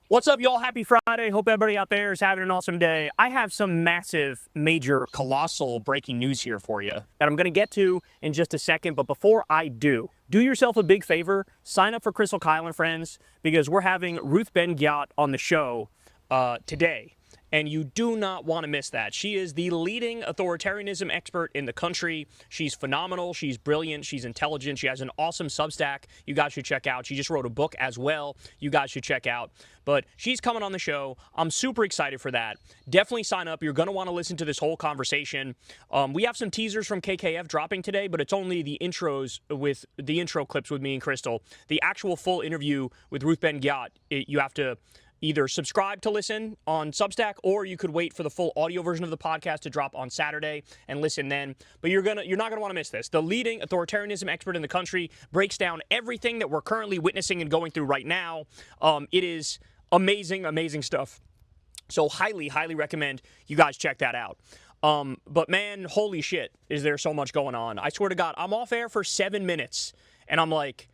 What's up, y'all? Happy Friday. Hope everybody out there is having an awesome day. I have some massive, major, colossal breaking news here for you that I'm going to get to in just a second. But before I do yourself a big favor, sign up for Crystal Kyle and Friends, because we're having Ruth Ben-Ghiat on the show today. And you do not want to miss that. She is the leading authoritarianism expert in the country. She's phenomenal. She's brilliant. She's intelligent. She has an awesome Substack you guys should check out. She just wrote a book as well you guys should check out. But she's coming on the show. I'm super excited for that. Definitely sign up. You're going to want to listen to this whole conversation. We have some teasers from KKF dropping today, but it's only the intros with the intro clips with me and Crystal. The actual full interview with Ruth Ben-Ghiat, you have to either subscribe to listen on Substack, or you could wait for the full audio version of the podcast to drop on Saturday and listen then. But you're not going to want to miss this. The leading authoritarianism expert in the country breaks down everything that we're currently witnessing and going through right now. It is amazing, amazing stuff. So highly, highly recommend you guys check that out. But man, holy shit, is there so much going on. I swear to God, I'm off air for 7 minutes, and I'm like,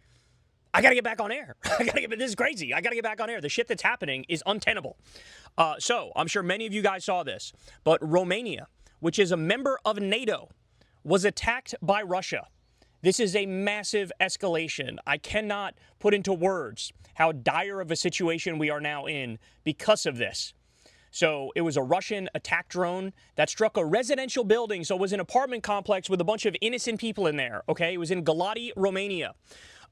I got to get back on air. This is crazy. I got to get back on air. The shit that's happening is untenable. So I'm sure many of you guys saw this, but Romania, which is a member of NATO, was attacked by Russia. This is a massive escalation. I cannot put into words how dire of a situation we are now in because of this. So it was a Russian attack drone that struck a residential building. So it was an apartment complex with a bunch of innocent people in there. Okay, it was in Galati, Romania.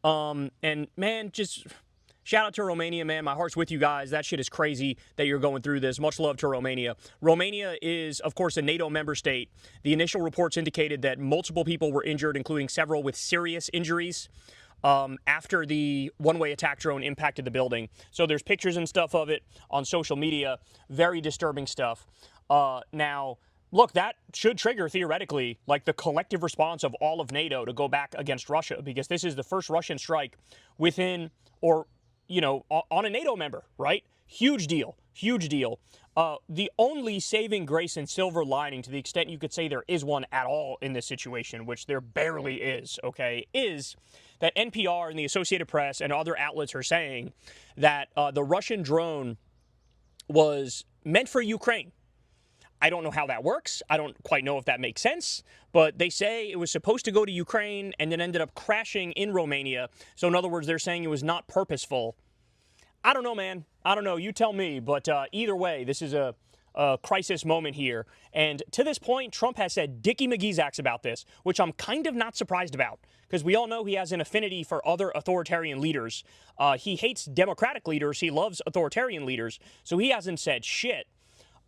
And man, just shout out to Romania, man. My heart's with you guys. That shit is crazy that you're going through this. Much love to Romania. Romania is, of course, a NATO member state. The initial reports indicated that multiple people were injured, including several with serious injuries, after the one-way attack drone impacted the building. So there's pictures and stuff of it on social media. Very disturbing stuff. Now, look, that should trigger, theoretically, like the collective response of all of NATO to go back against Russia, because this is the first Russian strike within, or, you know, on a NATO member, right? Huge deal. Huge deal. The only saving grace and silver lining, to the extent you could say there is one at all in this situation, which there barely is, okay, is that NPR and the Associated Press and other outlets are saying that the Russian drone was meant for Ukraine. I don't know how that works. I don't quite know if that makes sense, but they say it was supposed to go to Ukraine and then ended up crashing in Romania. So in other words, they're saying it was not purposeful. I don't know, man. I don't know. You tell me. But either way, this is a crisis moment here. And to this point, Trump has said Dickie McGee's acts about this, which I'm kind of not surprised about, because we all know he has an affinity for other authoritarian leaders. He hates democratic leaders. He loves authoritarian leaders. So he hasn't said shit.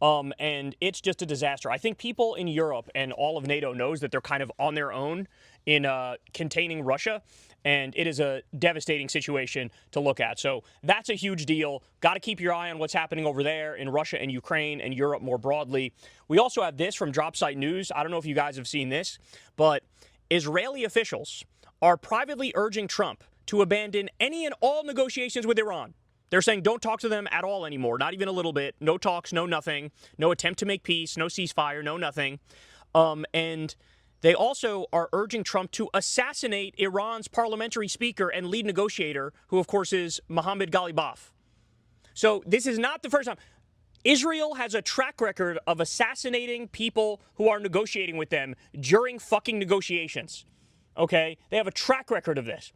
And it's just a disaster. I think people in Europe and all of NATO knows that they're kind of on their own in containing Russia, and it is a devastating situation to look at. So that's a huge deal. Got to keep your eye on what's happening over there in Russia and Ukraine and Europe more broadly. We also have this from Dropsite News. I don't know if you guys have seen this, but Israeli officials are privately urging Trump to abandon any and all negotiations with Iran. They're saying don't talk to them at all anymore, not even a little bit. No talks, no nothing, no attempt to make peace, no ceasefire, no nothing. And they also are urging Trump to assassinate Iran's parliamentary speaker and lead negotiator, who, of course, is Mohammad Ghalibaf. So this is not the first time. Israel has a track record of assassinating people who are negotiating with them during fucking negotiations. Okay? They have a track record of this.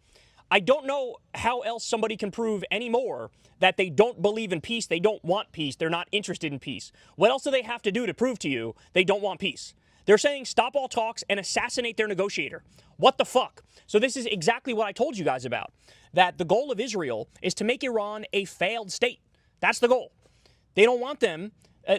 I don't know how else somebody can prove anymore that they don't believe in peace, they don't want peace, they're not interested in peace. What else do they have to do to prove to you they don't want peace? They're saying stop all talks and assassinate their negotiator. What the fuck? So this is exactly what I told you guys about, that the goal of Israel is to make Iran a failed state. That's the goal. They don't want them.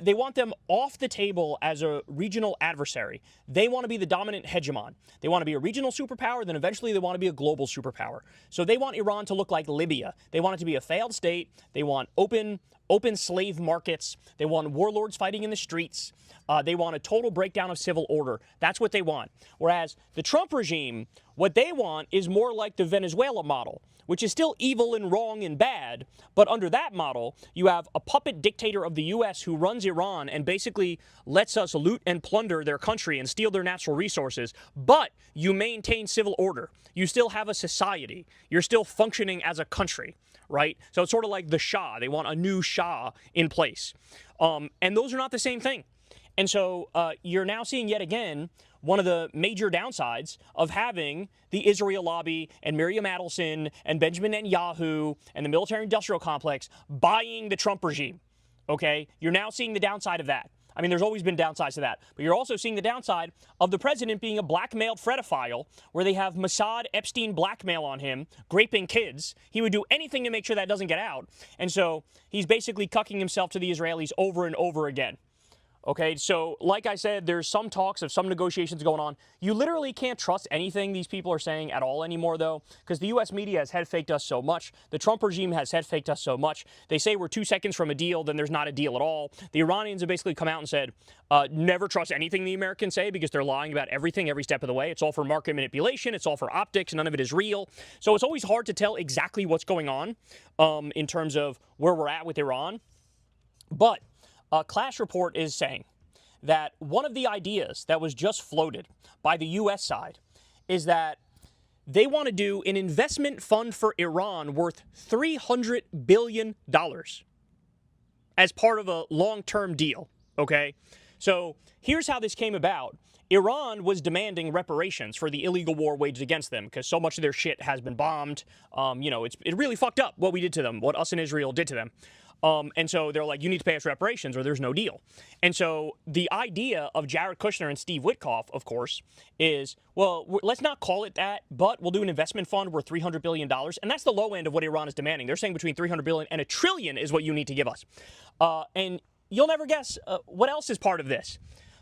They want them off the table as a regional adversary. They want to be the dominant hegemon. They want to be a regional superpower, then eventually they want to be a global superpower. So they want Iran to look like Libya. They want it to be a failed state. They want open slave markets. They want warlords fighting in the streets. They want a total breakdown of civil order. That's what they want. Whereas the Trump regime, what they want is more like the Venezuela model, which is still evil and wrong and bad. But under that model, you have a puppet dictator of the U.S. who runs Iran and basically lets us loot and plunder their country and steal their natural resources. But you maintain civil order. You still have a society. You're still functioning as a country, right? So it's sort of like the Shah. They want a new Shah in place. And those are not the same thing. And so you're now seeing yet again one of the major downsides of having the Israel lobby and Miriam Adelson and Benjamin Netanyahu and the military-industrial complex buying the Trump regime, okay? You're now seeing the downside of that. I mean, there's always been downsides to that. But you're also seeing the downside of the president being a blackmailed fredophile, where they have Mossad Epstein blackmail on him, raping kids. He would do anything to make sure that doesn't get out. And so he's basically cucking himself to the Israelis over and over again. Okay, so like I said, there's some talks of some negotiations going on. You literally can't trust anything these people are saying at all anymore, though, because the U.S. media has head-faked us so much. The Trump regime has head-faked us so much. They say we're 2 seconds from a deal, then there's not a deal at all. The Iranians have basically come out and said, never trust anything the Americans say because they're lying about everything every step of the way. It's all for market manipulation. It's all for optics. None of it is real. So it's always hard to tell exactly what's going on in terms of where we're at with Iran. But Clash Report is saying that one of the ideas that was just floated by the U.S. side is that they want to do an investment fund for Iran worth $300 billion as part of a long-term deal, okay? So here's how this came about. Iran was demanding reparations for the illegal war waged against them because so much of their shit has been bombed. It really fucked up what we did to them, what us and Israel did to them. And so they're like, you need to pay us reparations or there's no deal. And so the idea of Jared Kushner and Steve Witkoff, of course, is, well, let's not call it that, but we'll do an investment fund worth $300 billion. And that's the low end of what Iran is demanding. They're saying between $300 billion and $1 trillion is what you need to give us. And you'll never guess what else is part of this.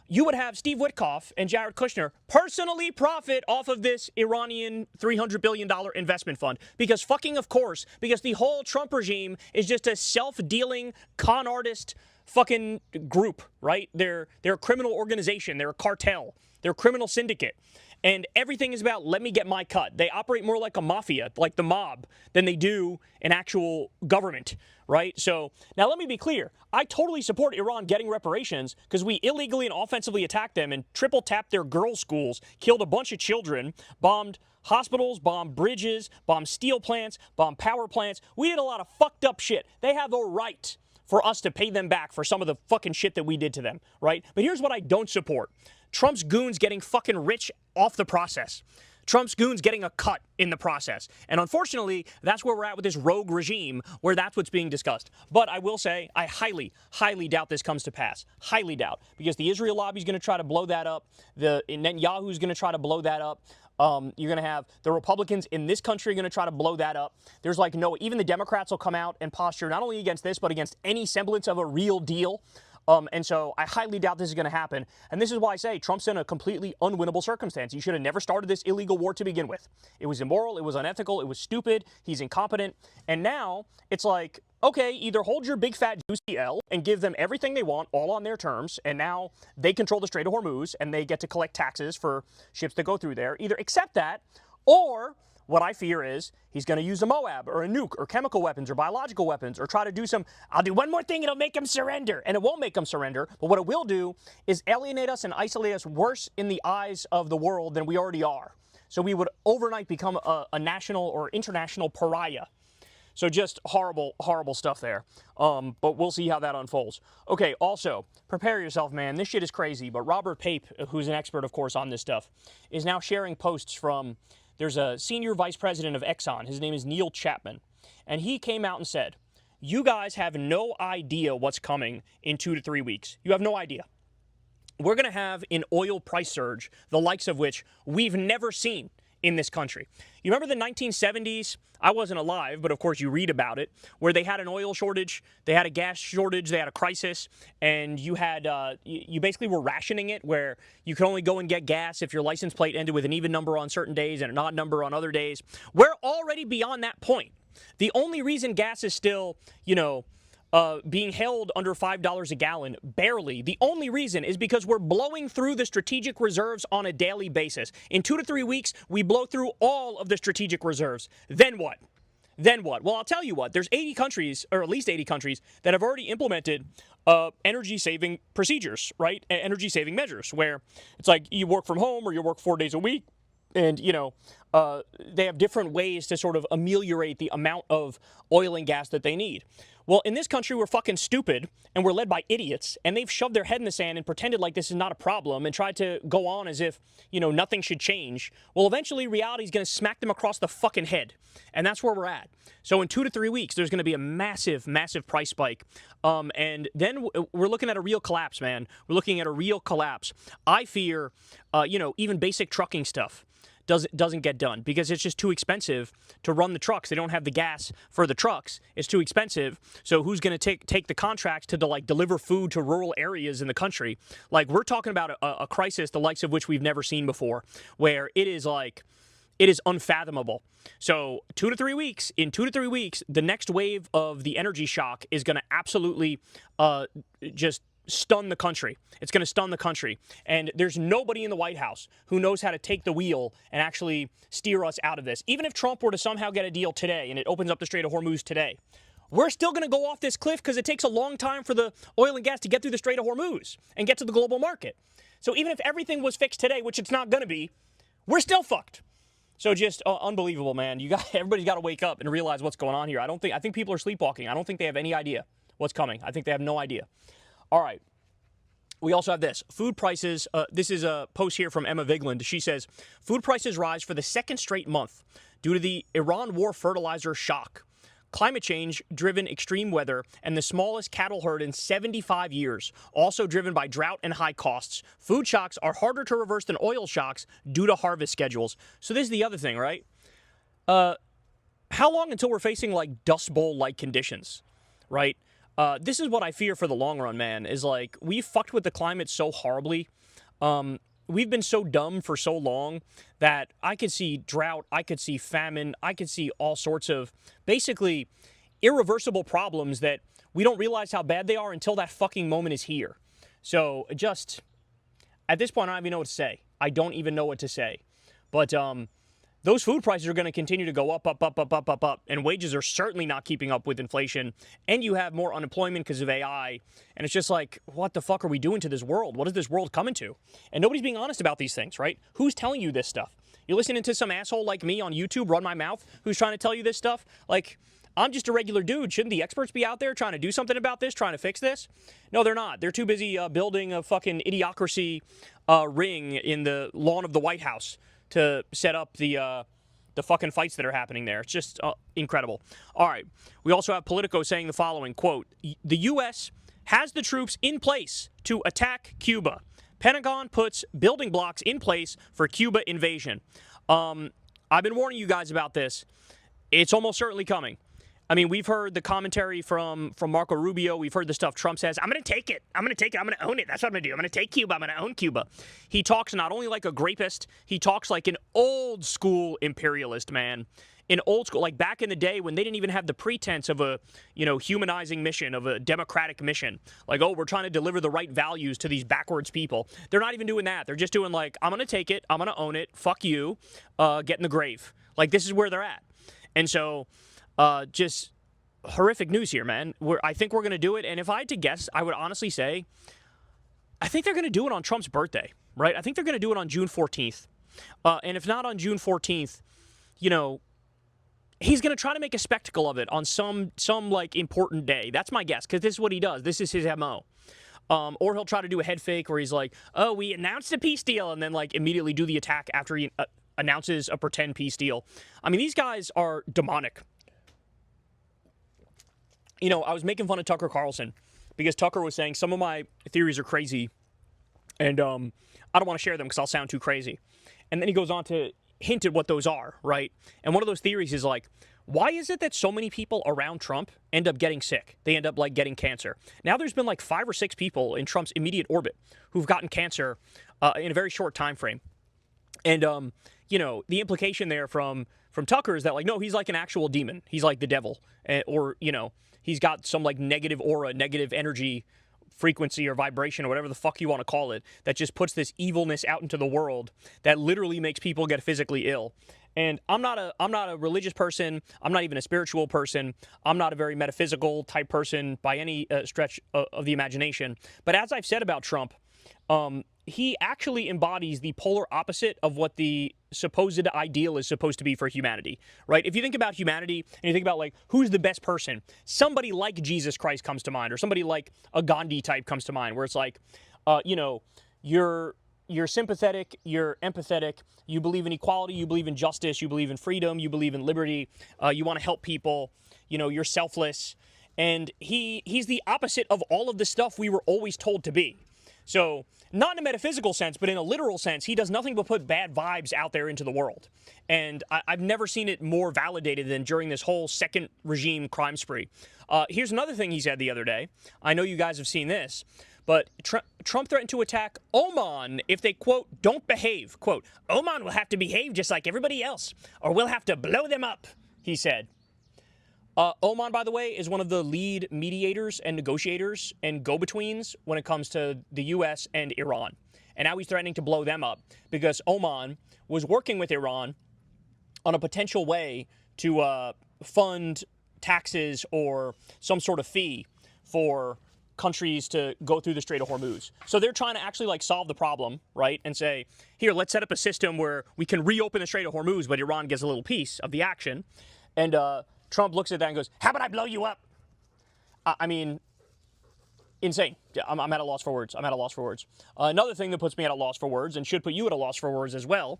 You would have Steve Witkoff and Jared Kushner personally profit off of this Iranian $300 billion investment fund. Because fucking of course, because the whole Trump regime is just a self-dealing con artist fucking group, right? They're a criminal organization. They're a cartel. They're a criminal syndicate. And everything is about, let me get my cut. They operate more like a mafia, like the mob, than they do an actual government, right? So now let me be clear. I totally support Iran getting reparations because we illegally and offensively attacked them and triple-tapped their girls' schools, killed a bunch of children, bombed hospitals, bombed bridges, bombed steel plants, bombed power plants. We did a lot of fucked up shit. They have a right for us to pay them back for some of the fucking shit that we did to them, right? But here's what I don't support. Trump's goons getting fucking rich off the process. Trump's goons getting a cut in the process. And unfortunately, that's where we're at with this rogue regime, where that's what's being discussed. But I will say, I highly, highly doubt this comes to pass. Highly doubt. Because the Israel lobby is going to try to blow that up. The Netanyahu is going to try to blow that up. You're going to have the Republicans in this country going to try to blow that up. There's like no, even the Democrats will come out and posture not only against this, but against any semblance of a real deal. And so I highly doubt this is going to happen. And this is why I say Trump's in a completely unwinnable circumstance. He should have never started this illegal war to begin with. It was immoral. It was unethical. It was stupid. He's incompetent. And now it's like, okay, either hold your big fat juicy L and give them everything they want all on their terms. And now they control the Strait of Hormuz and they get to collect taxes for ships that go through there. Either accept that, or what I fear is he's going to use a Moab or a nuke or chemical weapons or biological weapons or try to do some, I'll do one more thing, it'll make him surrender. And it won't make him surrender. But what it will do is alienate us and isolate us worse in the eyes of the world than we already are. So we would overnight become a national or international pariah. So just horrible, horrible stuff there. But we'll see how that unfolds. Okay, also, prepare yourself, man. This shit is crazy. But Robert Pape, who's an expert, of course, on this stuff, is now sharing posts from, there's a senior vice president of Exxon. His name is Neil Chapman. And he came out and said, you guys have no idea what's coming in 2 to 3 weeks. You have no idea. We're going to have an oil price surge, the likes of which we've never seen in this country. You remember the 1970s? I wasn't alive, but of course you read about it, where they had an oil shortage, they had a gas shortage, they had a crisis, and you had, you basically were rationing it, where you could only go and get gas if your license plate ended with an even number on certain days and an odd number on other days. We're already beyond that point. The only reason gas is still, being held under $5 a gallon, barely. The only reason is because we're blowing through the strategic reserves on a daily basis. In 2 to 3 weeks, we blow through all of the strategic reserves. Then what? Then what? Well, I'll tell you what. There's 80 countries, or at least 80 countries, that have already implemented energy-saving procedures, right? Energy-saving measures, where it's like you work from home or you work 4 days a week, And, you know, they have different ways to sort of ameliorate the amount of oil and gas that they need. Well, in this country, we're fucking stupid, and we're led by idiots, and they've shoved their head in the sand and pretended like this is not a problem and tried to go on as if, you know, nothing should change. Well, eventually, reality is going to smack them across the fucking head, and that's where we're at. So in 2 to 3 weeks, there's going to be a massive, massive price spike, and then we're looking at a real collapse, man. We're looking at a real collapse. I fear, you know, even basic trucking stuff doesn't get done because it's just too expensive to run the trucks. They don't have the gas for the trucks. It's too expensive. So who's going to take the contracts to like deliver food to rural areas in the country? Like, we're talking about a crisis the likes of which we've never seen before, where it is unfathomable. So in 2 to 3 weeks, the next wave of the energy shock is going to absolutely just stun the country. It's going to stun the country. And there's nobody in the White House who knows how to take the wheel and actually steer us out of this. Even if Trump were to somehow get a deal today and it opens up the Strait of Hormuz today, we're still going to go off this cliff because it takes a long time for the oil and gas to get through the Strait of Hormuz and get to the global market. So even if everything was fixed today, which it's not going to be, we're still fucked. So just unbelievable, man. Everybody's got to wake up and realize what's going on here. I think people are sleepwalking. I don't think they have any idea what's coming. I think they have no idea. All right. We also have this. Food prices. This is a post here from Emma Vigland. She says, food prices rise for the second straight month due to the Iran war fertilizer shock, climate change-driven extreme weather, and the smallest cattle herd in 75 years, also driven by drought and high costs. Food shocks are harder to reverse than oil shocks due to harvest schedules. So this is the other thing, right? How long until we're facing, like, Dust Bowl-like conditions, right? This is what I fear for the long run, man, is like, we fucked with the climate so horribly. We've been so dumb for so long that I could see drought, I could see famine, I could see all sorts of basically irreversible problems that we don't realize how bad they are until that fucking moment is here. So just, at this point, I don't even know what to say. I don't even know what to say. But, those food prices are going to continue to go up, and wages are certainly not keeping up with inflation, and you have more unemployment because of AI, and it's just like, what the fuck are we doing to this world? What is this world coming to? And nobody's being honest about these things, right? Who's telling you this stuff? You're listening to some asshole like me on YouTube run my mouth who's trying to tell you this stuff? Like, I'm just a regular dude. Shouldn't the experts be out there trying to do something about this, trying to fix this? No, they're not. They're too busy building a fucking idiocracy ring in the lawn of the White House to set up the fucking fights that are happening there. It's just incredible. All right. We also have Politico saying the following, quote, the U.S. has the troops in place to attack Cuba. Pentagon puts building blocks in place for Cuba invasion. I've been warning you guys about this. It's almost certainly coming. I mean, we've heard the commentary from Marco Rubio. We've heard the stuff Trump says. I'm going to take it. I'm going to take it. I'm going to own it. That's what I'm going to do. I'm going to take Cuba. I'm going to own Cuba. He talks not only like a grapist, he talks like an old school imperialist, man. In old school, like back in the day when they didn't even have the pretense of a, humanizing mission, of a democratic mission. Like, oh, we're trying to deliver the right values to these backwards people. They're not even doing that. They're just doing like, I'm going to take it. I'm going to own it. Fuck you. Get in the grave. Like, this is where they're at. And so... just horrific news here, man. I think we're going to do it. And if I had to guess, I would honestly say, I think they're going to do it on Trump's birthday, right? I think they're going to do it on June 14th. And if not on June 14th, he's going to try to make a spectacle of it on some like important day. That's my guess, because this is what he does. This is his MO. Or he'll try to do a head fake where he's like, oh, we announced a peace deal, and then like immediately do the attack after he announces a pretend peace deal. I mean, these guys are demonic. I was making fun of Tucker Carlson because Tucker was saying some of my theories are crazy, and I don't want to share them because I'll sound too crazy. And then he goes on to hint at what those are, right? And one of those theories is like, why is it that so many people around Trump end up getting sick? They end up like getting cancer. Now there's been like 5 or 6 people in Trump's immediate orbit who've gotten cancer in a very short time frame. And, the implication there from Tucker is that like, no, he's like an actual demon. He's like the devil, or, he's got some like negative aura, negative energy frequency or vibration or whatever the fuck you want to call it that just puts this evilness out into the world that literally makes people get physically ill. And I'm not a religious person. I'm not even a spiritual person. I'm not a very metaphysical type person by any stretch of the imagination. But as I've said about Trump, he actually embodies the polar opposite of what the supposed ideal is supposed to be for humanity, right? If you think about humanity and you think about like who's the best person, somebody like Jesus Christ comes to mind, or somebody like a Gandhi type comes to mind, where it's like, you know, you're sympathetic, you're empathetic, you believe in equality, you believe in justice, you believe in freedom, you believe in liberty, you want to help people, you know, you're selfless, and he's the opposite of all of the stuff we were always told to be. So, not in a metaphysical sense, but in a literal sense, he does nothing but put bad vibes out there into the world. And I've never seen it more validated than during this whole second regime crime spree. Here's another thing he said the other day. I know you guys have seen this, but Trump threatened to attack Oman if they, quote, don't behave. Quote, Oman will have to behave just like everybody else, or we'll have to blow them up, he said. Oman, by the way, is one of the lead mediators and negotiators and go-betweens when it comes to the U.S. and Iran. And now he's threatening to blow them up because Oman was working with Iran on a potential way to fund taxes or some sort of fee for countries to go through the Strait of Hormuz. So they're trying to actually like solve the problem, right? And say, here, let's set up a system where we can reopen the Strait of Hormuz, but Iran gets a little piece of the action. And Trump looks at that and goes, how about I blow you up? I mean, insane. I'm at a loss for words. I'm at a loss for words. Another thing that puts me at a loss for words and should put you at a loss for words as well,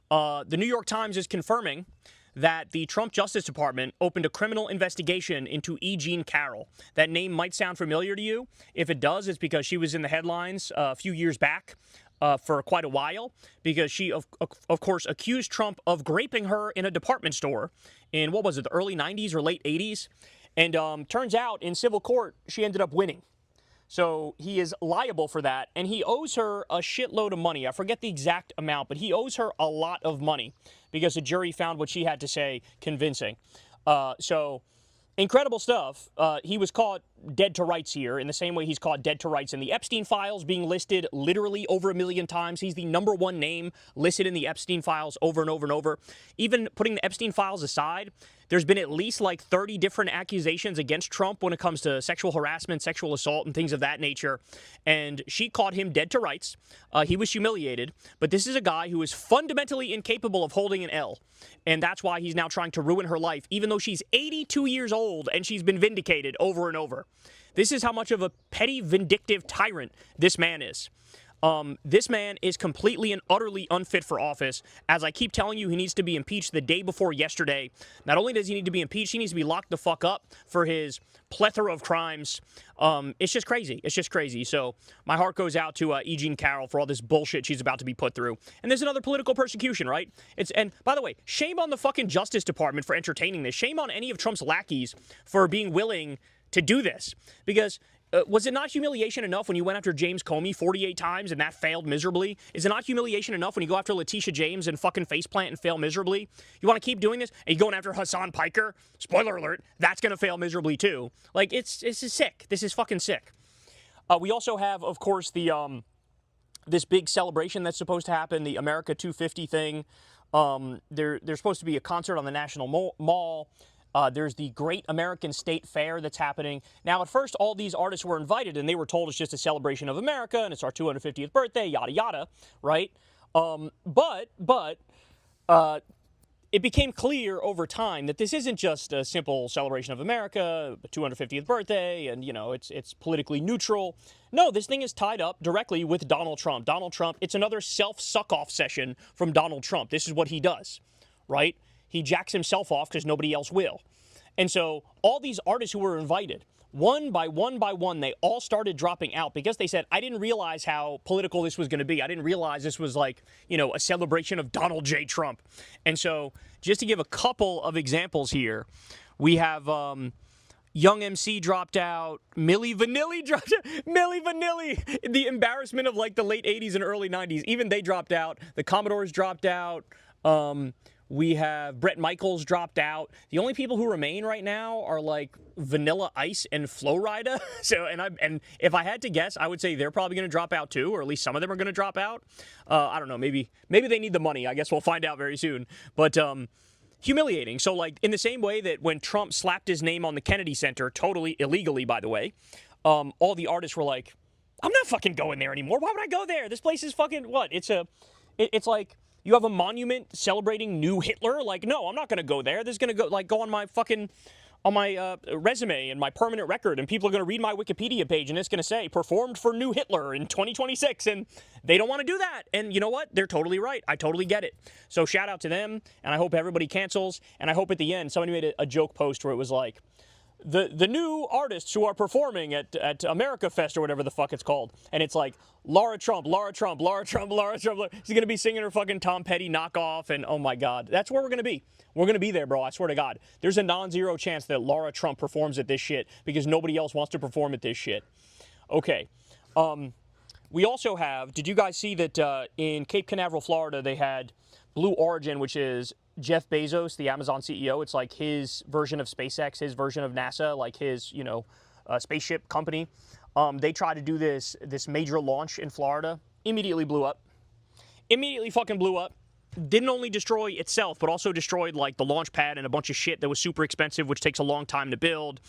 the New York Times is confirming that the Trump Justice Department opened a criminal investigation into E. Jean Carroll. That name might sound familiar to you. If it does, it's because she was in the headlines a few years back for quite a while, because she, of course, accused Trump of graping her in a department store in, what was it, the early 90s or late 80s? And turns out in civil court, she ended up winning. So he is liable for that, and he owes her a shitload of money. I forget the exact amount, but he owes her a lot of money because the jury found what she had to say convincing. So incredible stuff. He was caught dead to rights here in the same way he's caught dead to rights in the Epstein files, being listed literally over 1 million times. He's the #1 name listed in the Epstein files over and over and over. Even putting the Epstein files aside, there's been at least like 30 different accusations against Trump when it comes to sexual harassment, sexual assault, and things of that nature. And she caught him dead to rights. He was humiliated. But this is a guy who is fundamentally incapable of holding an L. And that's why he's now trying to ruin her life, even though she's 82 years old and she's been vindicated over and over. This is how much of a petty, vindictive tyrant this man is. This man is completely and utterly unfit for office. As I keep telling you, he needs to be impeached the day before yesterday. Not only does he need to be impeached, he needs to be locked the fuck up for his plethora of crimes. It's just crazy. It's just crazy. So my heart goes out to E. Jean Carroll for all this bullshit she's about to be put through. And there's another political persecution, right? And by the way, shame on the fucking Justice Department for entertaining this. Shame on any of Trump's lackeys for being willing to do this. Because was it not humiliation enough when you went after James Comey 48 times and that failed miserably? Is it not humiliation enough when you go after Letitia James and fucking faceplant and fail miserably? You want to keep doing this? And you're going after Hassan Piker? Spoiler alert, that's going to fail miserably too. Like, it's sick. This is fucking sick. We also have, of course, the this big celebration that's supposed to happen, the America 250 thing. There's supposed to be a concert on the National Mall. There's the Great American State Fair that's happening. Now, at first, all these artists were invited, and they were told it's just a celebration of America, and it's our 250th birthday, yada, yada, right? But it became clear over time that this isn't just a simple celebration of America, the 250th birthday, and, you know, it's politically neutral. No, this thing is tied up directly with Donald Trump. Donald Trump, it's another self-suck-off session from Donald Trump. This is what he does, right? He jacks himself off because nobody else will. And so all these artists who were invited, one by one, they all started dropping out because they said, I didn't realize how political this was going to be. I didn't realize this was like, you know, a celebration of Donald J. Trump. And so just to give a couple of examples here, we have Young MC dropped out, Milli Vanilli dropped out, Milli Vanilli, the embarrassment of like the late 80s and early 90s. Even they dropped out. The Commodores dropped out. We have Bret Michaels dropped out. The only people who remain right now are like Vanilla Ice and Flo Rida. So, and if I had to guess, I would say they're probably going to drop out too, or at least some of them are going to drop out. I don't know. Maybe they need the money. I guess we'll find out very soon. But humiliating. So, like in the same way that when Trump slapped his name on the Kennedy Center, totally illegally, by the way, all the artists were like, I'm not fucking going there anymore. Why would I go there? This place is fucking what? It's like you have a monument celebrating new Hitler. Like, no, I'm not gonna go there. This is gonna go on my fucking resume and my permanent record, and people are going to read my Wikipedia page, and it's going to say performed for new Hitler in 2026, and they don't want to do that. And you know what? They're totally right. I totally get it. So shout out to them, and I hope everybody cancels. And I hope at the end somebody made a joke post where it was like, the new artists who are performing at America Fest or whatever the fuck it's called. And it's like, Laura Trump. She's going to be singing her fucking Tom Petty knockoff. And oh my God, that's where we're going to be. We're going to be there, bro. I swear to God. There's a non-zero chance that Laura Trump performs at this shit because nobody else wants to perform at this shit. Okay. We also have, did you guys see that in Cape Canaveral, Florida, they had Blue Origin, which is Jeff Bezos, the Amazon CEO. It's like his version of SpaceX, his version of NASA, like his, spaceship company. They tried to do this major launch in Florida. Immediately blew up. Immediately fucking blew up. Didn't only destroy itself, but also destroyed like the launch pad and a bunch of shit that was super expensive, which takes a long time to build.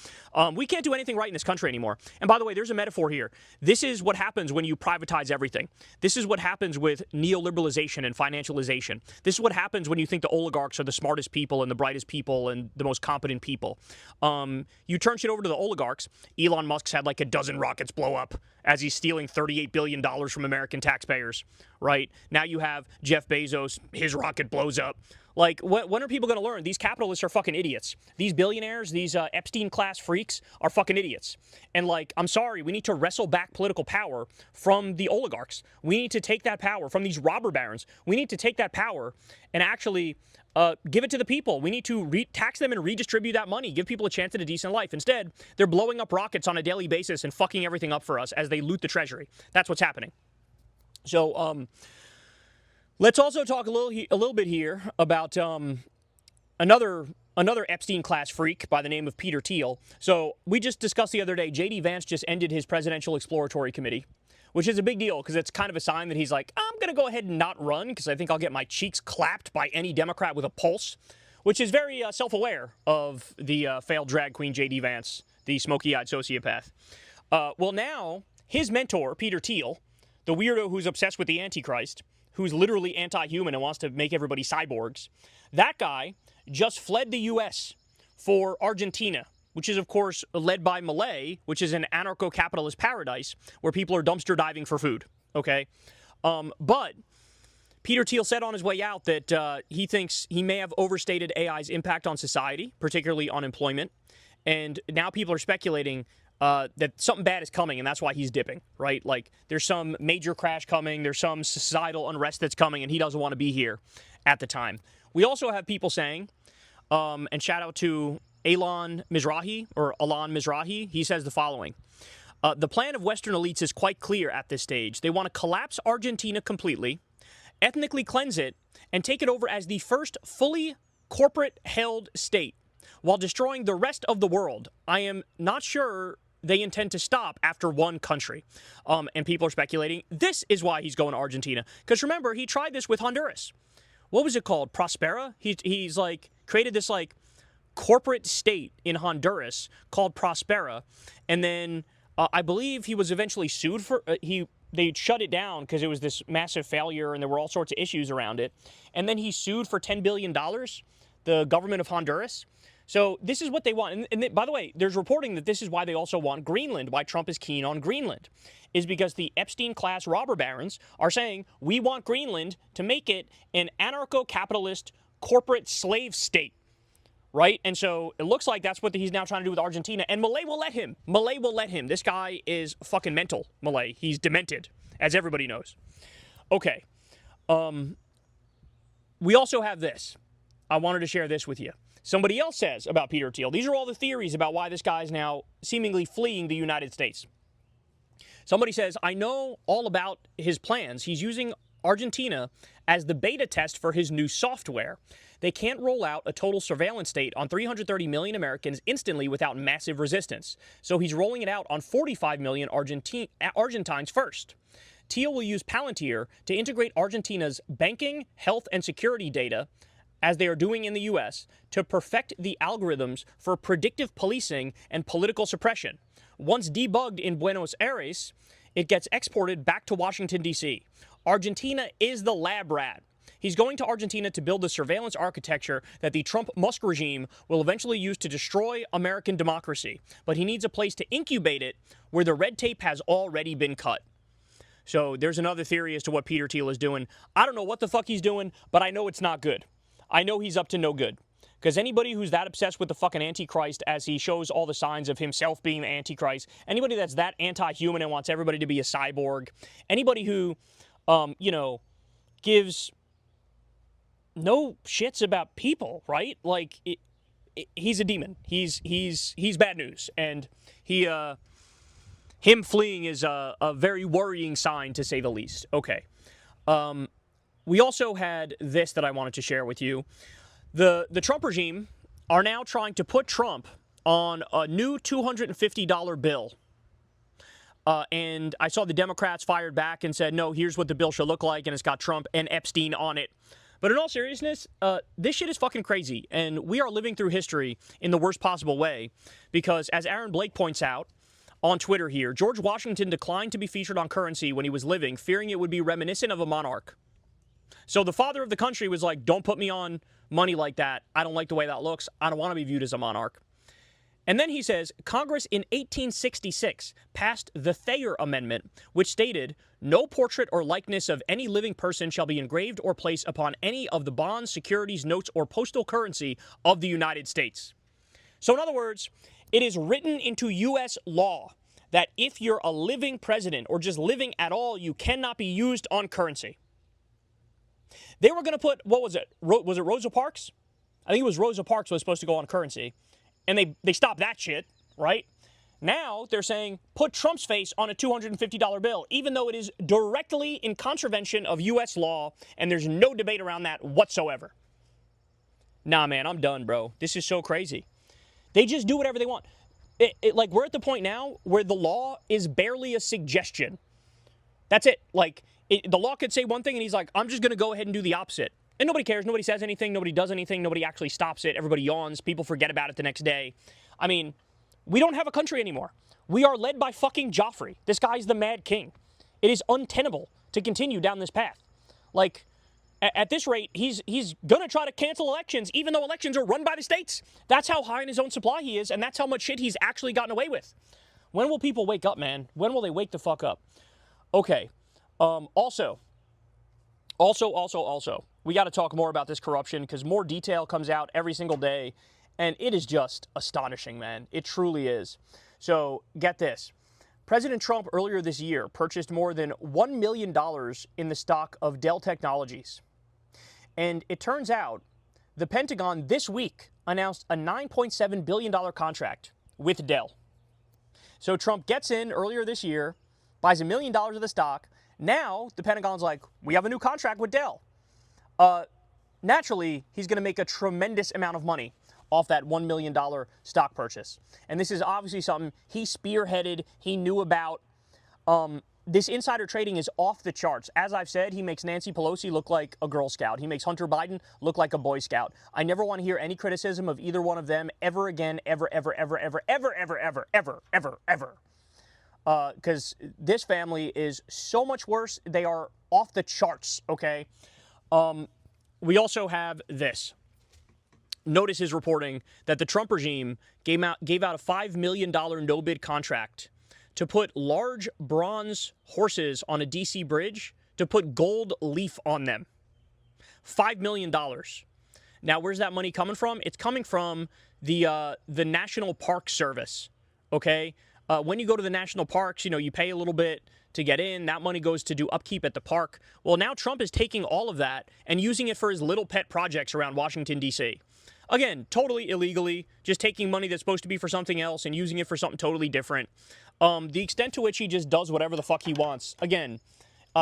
We can't do anything right in this country anymore. And by the way, there's a metaphor here. This is what happens when you privatize everything. This is what happens with neoliberalization and financialization. This is what happens when you think the oligarchs are the smartest people and the brightest people and the most competent people. You turn shit over to the oligarchs. Elon Musk's had like a dozen rockets blow up as he's stealing $38 billion from American taxpayers, right? Now you have Jeff Bezos, his rocket blows up. Like, when are people going to learn? These capitalists are fucking idiots. These billionaires, these Epstein-class freaks are fucking idiots. And, like, I'm sorry, we need to wrestle back political power from the oligarchs. We need to take that power from these robber barons. We need to take that power and actually give it to the people. We need to tax them and redistribute that money, give people a chance at a decent life. Instead, they're blowing up rockets on a daily basis and fucking everything up for us as they loot the treasury. That's what's happening. So, let's also talk a little bit here about another Epstein-class freak by the name of Peter Thiel. So we just discussed the other day, J.D. Vance just ended his Presidential Exploratory Committee, which is a big deal because it's kind of a sign that he's like, I'm going to go ahead and not run because I think I'll get my cheeks clapped by any Democrat with a pulse, which is very self-aware of the failed drag queen J.D. Vance, the smoky-eyed sociopath. Well, now his mentor, Peter Thiel, the weirdo who's obsessed with the Antichrist, who's literally anti-human and wants to make everybody cyborgs, that guy just fled the U.S. for Argentina, which is, of course, led by Milei, which is an anarcho-capitalist paradise where people are dumpster diving for food, okay? But Peter Thiel said on his way out that he thinks he may have overstated AI's impact on society, particularly on employment, and now people are speculating that something bad is coming, and that's why he's dipping, right? Like, there's some major crash coming, there's some societal unrest that's coming, and he doesn't want to be here at the time. We also have people saying, and shout out to Alan Mizrahi, he says the following. The plan of Western elites is quite clear at this stage. They want to collapse Argentina completely, ethnically cleanse it, and take it over as the first fully corporate-held state, while destroying the rest of the world. I am not sure they intend to stop after one country. And people are speculating this is why he's going to Argentina. Because remember, he tried this with Honduras. What was it called? Prospera? He's like created this like corporate state in Honduras called Prospera. And then I believe he was eventually sued for, they shut it down because it was this massive failure and there were all sorts of issues around it. And then he sued for $10 billion, the government of Honduras. So this is what they want. And by the way, there's reporting that this is why they also want Greenland, why Trump is keen on Greenland, is because the Epstein-class robber barons are saying, we want Greenland to make it an anarcho-capitalist corporate slave state, right? And so it looks like that's what he's now trying to do with Argentina, and Milei will let him. Milei will let him. This guy is fucking mental, Milei. He's demented, as everybody knows. Okay. We also have this. I wanted to share this with you. Somebody else says about Peter Thiel. These are all the theories about why this guy is now seemingly fleeing the United States. Somebody says, I know all about his plans. He's using Argentina as the beta test for his new software. They can't roll out a total surveillance state on 330 million Americans instantly without massive resistance. So he's rolling it out on 45 million Argentines first. Thiel will use Palantir to integrate Argentina's banking, health, and security data, as they are doing in the U.S., to perfect the algorithms for predictive policing and political suppression. Once debugged in Buenos Aires, it gets exported back to Washington, D.C. Argentina is the lab rat. He's going to Argentina to build the surveillance architecture that the Trump-Musk regime will eventually use to destroy American democracy. But he needs a place to incubate it where the red tape has already been cut. So there's another theory as to what Peter Thiel is doing. I don't know what the fuck he's doing, but I know it's not good. I know he's up to no good. Because anybody who's that obsessed with the fucking Antichrist, as he shows all the signs of himself being the Antichrist, anybody that's that anti-human and wants everybody to be a cyborg, anybody who, gives no shits about people, right? Like, he's a demon. He's bad news. And him fleeing is a very worrying sign, to say the least. Okay. We also had this that I wanted to share with you. The Trump regime are now trying to put Trump on a new $250 bill. And I saw the Democrats fired back and said, no, here's what the bill should look like, and it's got Trump and Epstein on it. But in all seriousness, this shit is fucking crazy, and we are living through history in the worst possible way, because as Aaron Blake points out on Twitter here, George Washington declined to be featured on currency when he was living, fearing it would be reminiscent of a monarch. So the father of the country was like, don't put me on money like that. I don't like the way that looks. I don't want to be viewed as a monarch. And then he says, Congress in 1866 passed the Thayer Amendment, which stated, no portrait or likeness of any living person shall be engraved or placed upon any of the bonds, securities, notes, or postal currency of the United States. So in other words, it is written into U.S. law that if you're a living president or just living at all, you cannot be used on currency. They were going to put, what was it? Was it Rosa Parks? I think it was Rosa Parks was supposed to go on currency. And they stopped that shit, right? Now they're saying, put Trump's face on a $250 bill, even though it is directly in contravention of U.S. law, and there's no debate around that whatsoever. Nah, man, I'm done, bro. This is so crazy. They just do whatever they want. Like, we're at the point now where the law is barely a suggestion. That's it. Like, the law could say one thing, and he's like, I'm just going to go ahead and do the opposite. And nobody cares. Nobody says anything. Nobody does anything. Nobody actually stops it. Everybody yawns. People forget about it the next day. I mean, we don't have a country anymore. We are led by fucking Joffrey. This guy's the Mad King. It is untenable to continue down this path. Like, at this rate, he's going to try to cancel elections, even though elections are run by the states. That's how high in his own supply he is, and that's how much shit he's actually gotten away with. When will people wake up, man? When will they wake the fuck up? Okay. Also, we got to talk more about this corruption, because more detail comes out every single day, and it is just astonishing, man. It truly is. So, get this. President Trump earlier this year purchased more than $1 million in the stock of Dell Technologies. And it turns out the Pentagon this week announced a $9.7 billion contract with Dell. So Trump gets in earlier this year, buys $1 million of the stock. Now, the Pentagon's like, we have a new contract with Dell. Naturally, he's going to make a tremendous amount of money off that $1 million stock purchase. And this is obviously something he spearheaded, he knew about. This insider trading is off the charts. As I've said, he makes Nancy Pelosi look like a Girl Scout. He makes Hunter Biden look like a Boy Scout. I never want to hear any criticism of either one of them ever again, ever. Because this family is so much worse. They are off the charts, okay? We also have this. Notice his reporting that the Trump regime gave out a $5 million no-bid contract to put large bronze horses on a D.C. bridge to put gold leaf on them. $5 million. Now, where's that money coming from? It's coming from the National Park Service, okay? When you go to the national parks, you pay a little bit to get in. That money goes to do upkeep at the park. Well, now Trump is taking all of that and using it for his little pet projects around Washington, D.C. Again, totally illegally, just taking money that's supposed to be for something else and using it for something totally different. The extent to which he just does whatever the fuck he wants, again,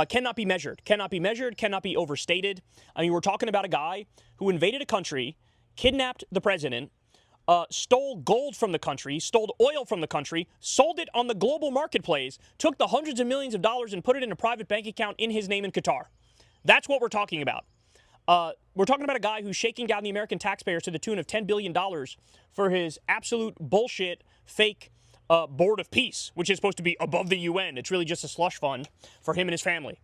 cannot be measured, cannot be overstated. I mean, we're talking about a guy who invaded a country, kidnapped the president, stole gold from the country, stole oil from the country, sold it on the global marketplace, took the hundreds of millions of dollars and put it in a private bank account in his name in Qatar. That's what we're talking about. We're talking about a guy who's shaking down the American taxpayers to the tune of $10 billion for his absolute bullshit, fake board of peace, which is supposed to be above the UN. It's really just a slush fund for him and his family.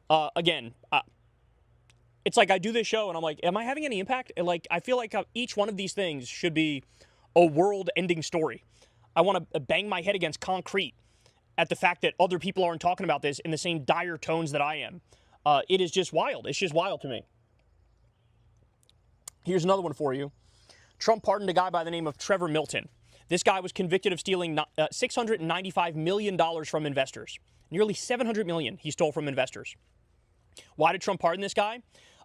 Again, it's like I do this show and I'm like, am I having any impact? And like, I feel like each one of these things should be a world-ending story. I want to bang my head against concrete at the fact that other people aren't talking about this in the same dire tones that I am. It is just wild. It's just wild to me. Here's another one for you. Trump pardoned a guy by the name of Trevor Milton. This guy was convicted of stealing $695 million from investors. Nearly $700 million he stole from investors. Why did Trump pardon this guy?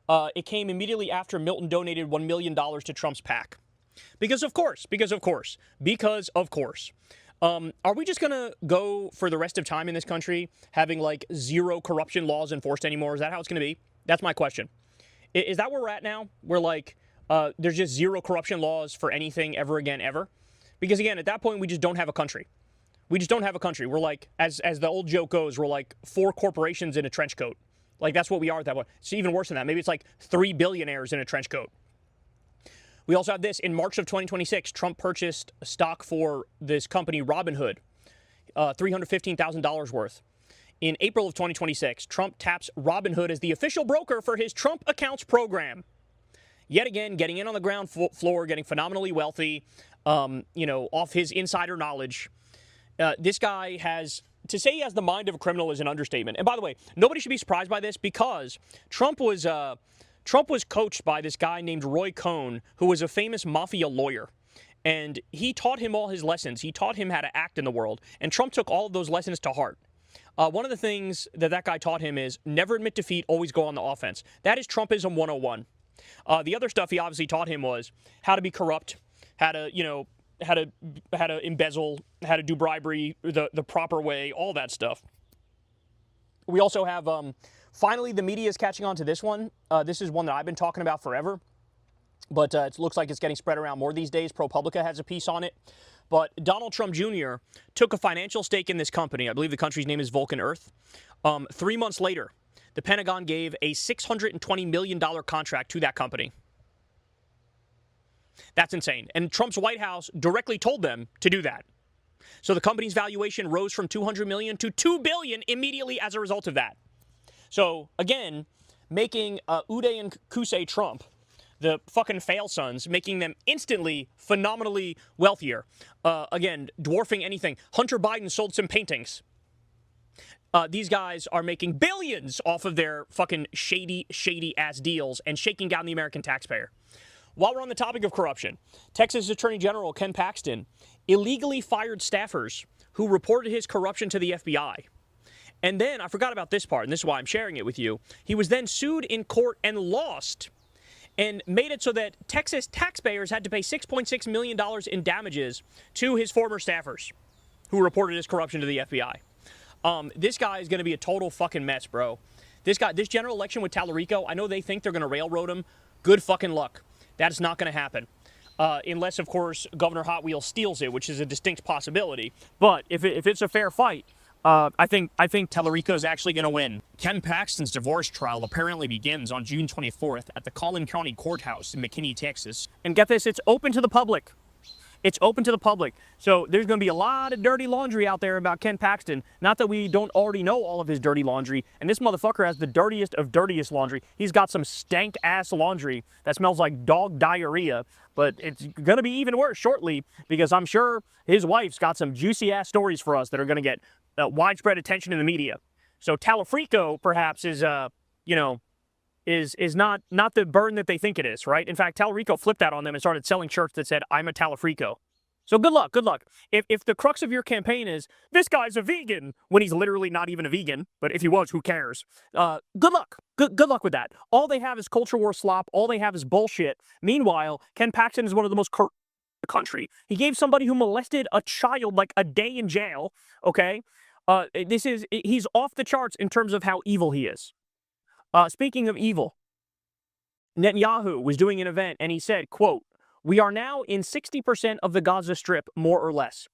It came immediately after Milton donated $1 million to Trump's PAC. Because of course. Are we just going to go for the rest of time in this country having like zero corruption laws enforced anymore? Is that how it's going to be? That's my question. Is that where we're at now? We're like, there's just zero corruption laws for anything ever again, ever? Because again, at that point, we just don't have a country. We just don't have a country. We're like, as the old joke goes, we're like 4 corporations in a trench coat. Like, that's what we are at that point. It's even worse than that. Maybe it's like 3 billionaires in a trench coat. We also have this. In March of 2026, Trump purchased stock for this company, Robinhood, $315,000 worth. In April of 2026, Trump taps Robinhood as the official broker for his Trump Accounts program. Yet again, getting in on the ground floor, getting phenomenally wealthy, off his insider knowledge. This guy has, to say he has the mind of a criminal is an understatement. And by the way, nobody should be surprised by this because Trump was coached by this guy named Roy Cohn, who was a famous mafia lawyer. And he taught him all his lessons. He taught him how to act in the world. And Trump took all of those lessons to heart. One of the things that guy taught him is never admit defeat, always go on the offense. That is Trumpism 101. The other stuff he obviously taught him was how to be corrupt, how to embezzle, how to do bribery the proper way, all that stuff. We also have, finally, the media is catching on to this one. This is one that I've been talking about forever, but it looks like it's getting spread around more these days. ProPublica has a piece on it. But Donald Trump Jr. took a financial stake in this company. I believe the country's name is Vulcan Earth. 3 months later, the Pentagon gave a $620 million contract to that company. That's insane. And Trump's White House directly told them to do that. So the company's valuation rose from $200 million to $2 billion immediately as a result of that. So, again, making Uday and Qusay Trump, the fucking fail sons, making them instantly phenomenally wealthier. Again, dwarfing anything. Hunter Biden sold some paintings. These guys are making billions off of their fucking shady ass deals and shaking down the American taxpayer. While we're on the topic of corruption, Texas Attorney General Ken Paxton illegally fired staffers who reported his corruption to the FBI. And then, I forgot about this part, and this is why I'm sharing it with you. He was then sued in court and lost, and made it so that Texas taxpayers had to pay $6.6 million in damages to his former staffers who reported his corruption to the FBI. This guy is going to be a total fucking mess, bro. This general election with Tallarico, I know they think they're going to railroad him. Good fucking luck. That is not going to happen. Unless, of course, Governor Hot Wheels steals it, which is a distinct possibility. But if it's a fair fight, I think Tallarico is actually going to win. Ken Paxton's divorce trial apparently begins on June 24th at the Collin County Courthouse in McKinney, Texas. And get this, it's open to the public. It's open to the public. So there's going to be a lot of dirty laundry out there about Ken Paxton. Not that we don't already know all of his dirty laundry. And this motherfucker has the dirtiest of dirtiest laundry. He's got some stank-ass laundry that smells like dog diarrhea. But it's going to be even worse shortly because I'm sure his wife's got some juicy-ass stories for us that are going to get widespread attention in the media. So Tallarico, perhaps, is not the burn that they think it is, right? In fact, Tallarico flipped that on them and started selling shirts that said, "I'm a Tallarico." So good luck, good luck. If the crux of your campaign is, this guy's a vegan, when he's literally not even a vegan, but if he was, who cares? Good luck. Good luck with that. All they have is culture war slop. All they have is bullshit. Meanwhile, Ken Paxton is one of the most corrupt in the country. He gave somebody who molested a child like a day in jail, okay? He's off the charts in terms of how evil he is. Speaking of evil, Netanyahu was doing an event and he said, quote, "We are now in 60% of the Gaza Strip, more or less.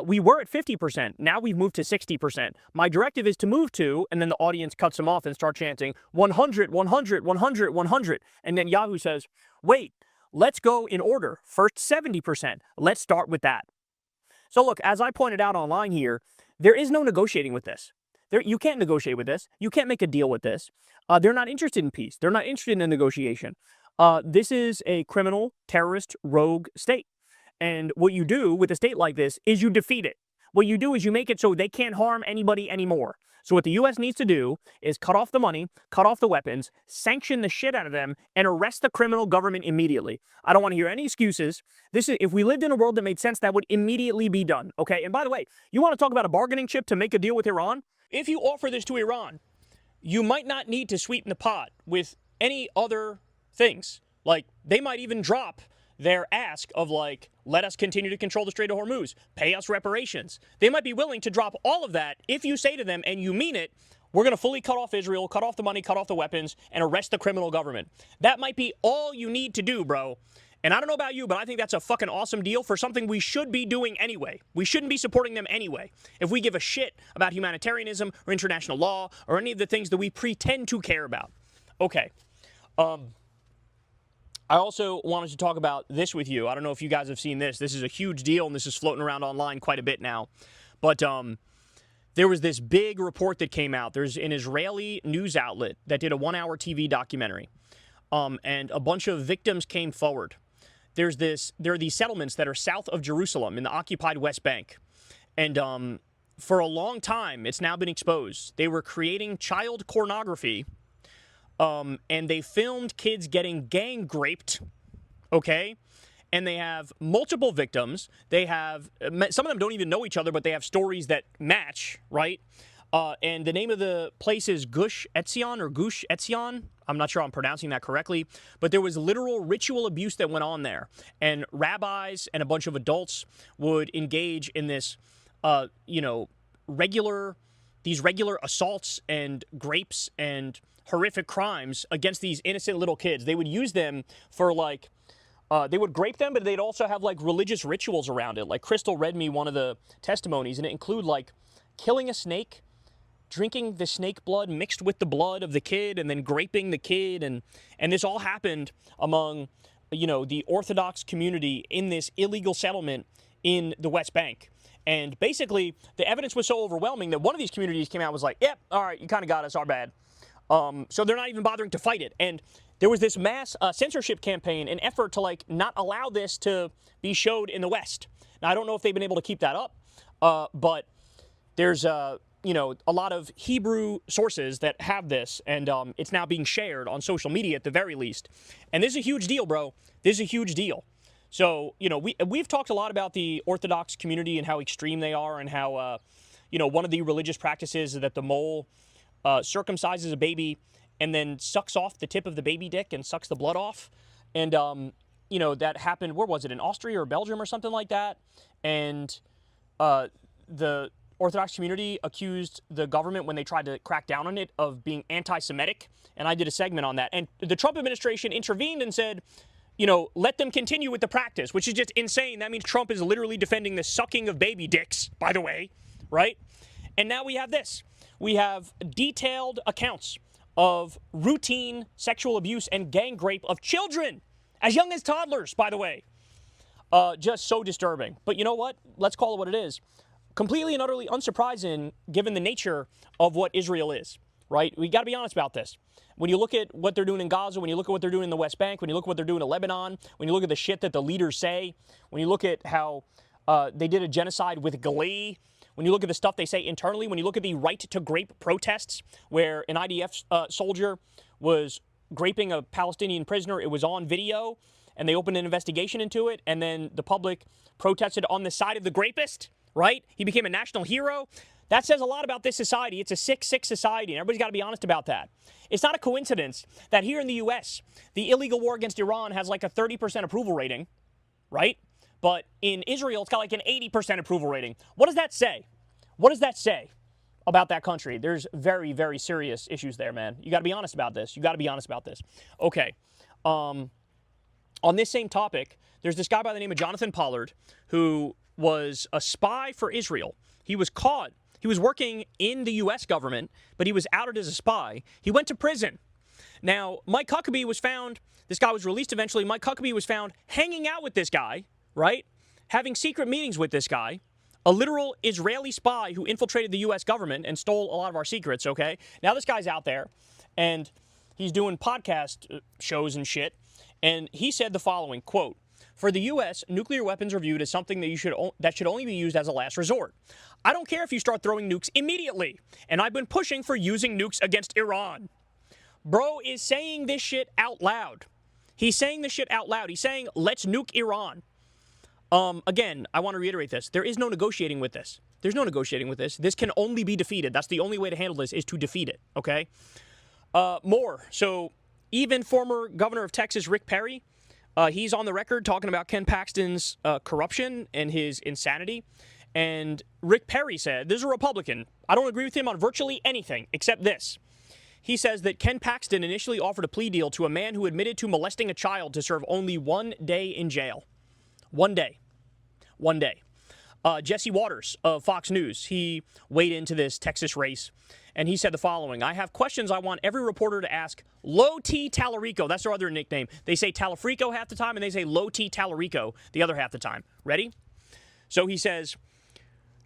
We were at 50%. Now we've moved to 60%. My directive is to move to," and then the audience cuts him off and start chanting, 100, 100, 100, 100. And Netanyahu says, "Wait, let's go in order. First 70%. Let's start with that." So look, as I pointed out online here, there is no negotiating with this. You can't negotiate with this. You can't make a deal with this. They're not interested in peace. They're not interested in a negotiation. This is a criminal, terrorist, rogue state. And what you do with a state like this is you defeat it. What you do is you make it so they can't harm anybody anymore. So what the U.S. needs to do is cut off the money, cut off the weapons, sanction the shit out of them, and arrest the criminal government immediately. I don't want to hear any excuses. If we lived in a world that made sense, that would immediately be done, okay? And by the way, you want to talk about a bargaining chip to make a deal with Iran? If you offer this to Iran, you might not need to sweeten the pot with any other things. Like, they might even drop their ask of, like, let us continue to control the Strait of Hormuz, pay us reparations. They might be willing to drop all of that if you say to them, and you mean it, we're going to fully cut off Israel, cut off the money, cut off the weapons, and arrest the criminal government. That might be all you need to do, bro. And I don't know about you, but I think that's a fucking awesome deal for something we should be doing anyway. We shouldn't be supporting them anyway. If we give a shit about humanitarianism or international law or any of the things that we pretend to care about. Okay. I also wanted to talk about this with you. I don't know if you guys have seen this. This is a huge deal, and this is floating around online quite a bit now. But there was this big report that came out. There's an Israeli news outlet that did a 1-hour TV documentary, and a bunch of victims came forward. There are these settlements that are south of Jerusalem in the occupied West Bank. And for a long time, it's now been exposed. They were creating child pornography, and they filmed kids getting gang raped, okay? And they have multiple victims. They have, some of them don't even know each other, but they have stories that match, right? And the name of the place is Gush Etzion or Gush Etzion. I'm not sure I'm pronouncing that correctly, but there was literal ritual abuse that went on there. And rabbis and a bunch of adults would engage in this, regular assaults and grapes and horrific crimes against these innocent little kids. They would use them for, like, they would grape them, but they'd also have, like, religious rituals around it. Like, Crystal read me one of the testimonies, and it included, like, killing a snake, drinking the snake blood mixed with the blood of the kid, and then graping the kid. And this all happened among, the Orthodox community in this illegal settlement in the West Bank. And basically, the evidence was so overwhelming that one of these communities came out and was like, yep, all right, you kind of got us, our bad. So they're not even bothering to fight it. And there was this mass censorship campaign, an effort to, like, not allow this to be showed in the West. Now, I don't know if they've been able to keep that up, but there's, a lot of Hebrew sources that have this, and it's now being shared on social media at the very least. And this is a huge deal, bro. This is a huge deal. So, we've talked a lot about the Orthodox community and how extreme they are, and how, one of the religious practices is that the mole circumcises a baby and then sucks off the tip of the baby dick and sucks the blood off. And, that happened, where was it, in Austria or Belgium or something like that? And the Orthodox community accused the government, when they tried to crack down on it, of being anti-Semitic. And I did a segment on that. And the Trump administration intervened and said, let them continue with the practice, which is just insane. That means Trump is literally defending the sucking of baby dicks, by the way, right? And now we have this. We have detailed accounts of routine sexual abuse and gang rape of children, as young as toddlers, by the way. Just so disturbing. But you know what? Let's call it what it is. Completely and utterly unsurprising, given the nature of what Israel is, right? We got to be honest about this. When you look at what they're doing in Gaza, when you look at what they're doing in the West Bank, when you look at what they're doing in Lebanon, when you look at the shit that the leaders say, when you look at how they did a genocide with glee, when you look at the stuff they say internally, when you look at the right to grape protests, where an IDF soldier was graping a Palestinian prisoner, it was on video, and they opened an investigation into it, and then the public protested on the side of the rapist, right? He became a national hero. That says a lot about this society. It's a sick, sick society, and everybody's got to be honest about that. It's not a coincidence that here in the U.S., the illegal war against Iran has like a 30% approval rating, right? But in Israel, it's got like an 80% approval rating. What does that say? What does that say about that country? There's very, very serious issues there, man. You got to be honest about this. You got to be honest about this. Okay. On this same topic, there's this guy by the name of Jonathan Pollard who was a spy for Israel. He was caught. He was working in the U.S. government, but he was outed as a spy. He went to prison. Now, Mike Huckabee was found. This guy was released eventually. Mike Huckabee was found hanging out with this guy, right? Having secret meetings with this guy. A literal Israeli spy who infiltrated the U.S. government and stole a lot of our secrets, okay? Now this guy's out there, and he's doing podcast shows and shit, and he said the following, quote, "For the U.S., nuclear weapons are viewed as something that should only be used as a last resort. I don't care if you start throwing nukes immediately, and I've been pushing for using nukes against Iran." Bro is saying this shit out loud. He's saying this shit out loud. He's saying, let's nuke Iran. Again, I want to reiterate this. There is no negotiating with this. There's no negotiating with this. This can only be defeated. That's the only way to handle this, is to defeat it, okay? More. So even former governor of Texas, Rick Perry, he's on the record talking about Ken Paxton's corruption and his insanity. And Rick Perry said, this is a Republican. I don't agree with him on virtually anything except this. He says that Ken Paxton initially offered a plea deal to a man who admitted to molesting a child to serve only 1 day in jail. 1 day. 1 day. Jesse Waters of Fox News, he weighed into this Texas race, and he said the following: "I have questions I want every reporter to ask Low T Tallarico." That's their other nickname. They say Talafrico half the time, and they say Low T Tallarico the other half the time. Ready? So he says,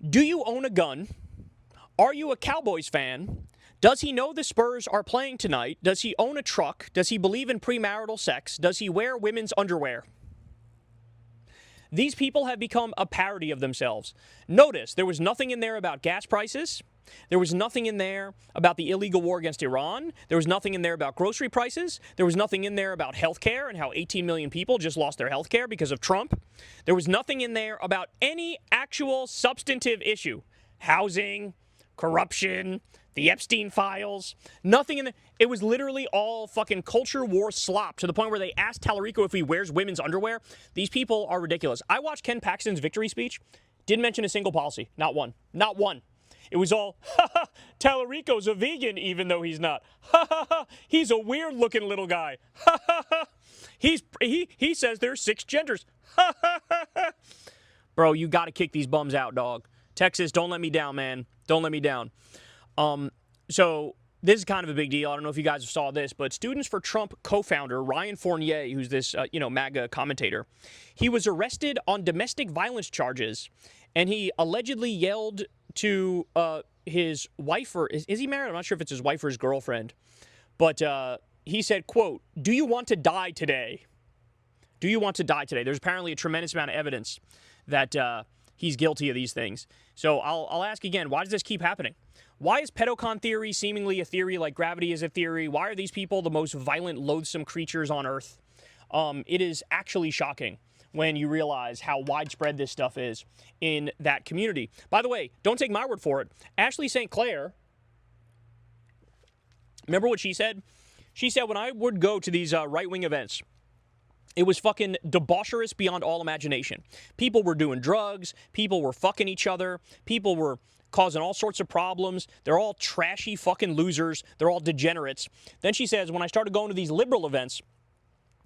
"Do you own a gun? Are you a Cowboys fan? Does he know the Spurs are playing tonight? Does he own a truck? Does he believe in premarital sex? Does he wear women's underwear?" These people have become a parody of themselves. Notice, there was nothing in there about gas prices. There was nothing in there about the illegal war against Iran. There was nothing in there about grocery prices. There was nothing in there about health care and how 18 million people just lost their health care because of Trump. There was nothing in there about any actual substantive issue. Housing, corruption, the Epstein files, nothing in there. It was literally all fucking culture war slop, to the point where they asked Tallarico if he wears women's underwear. These people are ridiculous. I watched Ken Paxton's victory speech. Didn't mention a single policy. Not one. Not one. It was all, ha ha, Tallarico's a vegan even though he's not. Ha ha ha, he's a weird looking little guy. Ha ha ha, he says there's 6 genders. Ha ha ha ha. Bro, you got to kick these bums out, dog. Texas, don't let me down, man. Don't let me down. So this is kind of a big deal. I don't know if you guys saw this, but Students for Trump co-founder Ryan Fournier, who's this, MAGA commentator, he was arrested on domestic violence charges, and he allegedly yelled to his wife, or is he married? I'm not sure if it's his wife or his girlfriend, but he said, quote, "Do you want to die today? Do you want to die today?" There's apparently a tremendous amount of evidence that he's guilty of these things. So I'll ask again, why does this keep happening? Why is pedocon theory seemingly a theory like gravity is a theory? Why are these people the most violent, loathsome creatures on Earth? It is actually shocking when you realize how widespread this stuff is in that community. By the way, don't take my word for it. Ashley St. Clair, remember what she said? She said, when I would go to these right-wing events, it was fucking debaucherous beyond all imagination. People were doing drugs. People were fucking each other. People were causing all sorts of problems. They're all trashy fucking losers. They're all degenerates. Then she says, when I started going to these liberal events,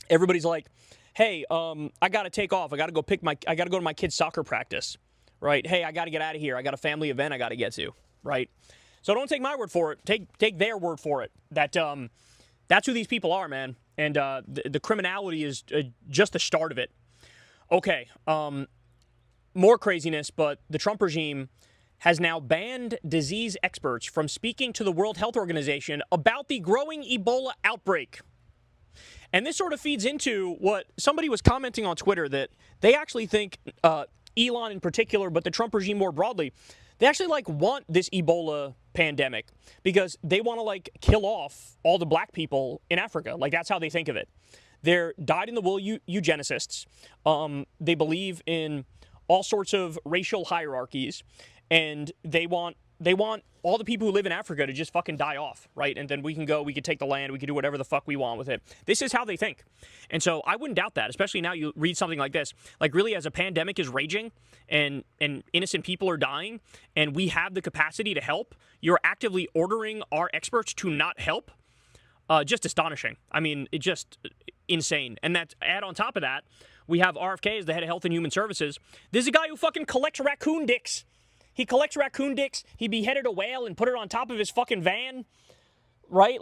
everybody's like, hey, I got to take off. I got to go to my kid's soccer practice, right? Hey, I got to get out of here. I got a family event I got to get to, right? So don't take my word for it. Take their word for it. That's who these people are, man. And the criminality is just the start of it. Okay, more craziness, but the Trump regime has now banned disease experts from speaking to the World Health Organization about the growing Ebola outbreak. And this sort of feeds into what somebody was commenting on Twitter, that they actually think, Elon in particular, but the Trump regime more broadly, they actually want this Ebola pandemic because they want to kill off all the black people in Africa. That's how they think of it. They're dyed-in-the-wool eugenicists. They believe in all sorts of racial hierarchies, and they want all the people who live in Africa to just fucking die off, right? And then we can take the land, we can do whatever the fuck we want with it. This is how they think. And so I wouldn't doubt that, especially now you read something like this. Really, as a pandemic is raging and innocent people are dying, and we have the capacity to help, you're actively ordering our experts to not help. Just astonishing. I mean, it just insane. And add on top of that, we have RFK as the head of Health and Human Services. This is a guy who fucking collects raccoon dicks. He collects raccoon dicks. He beheaded a whale and put it on top of his fucking van, right?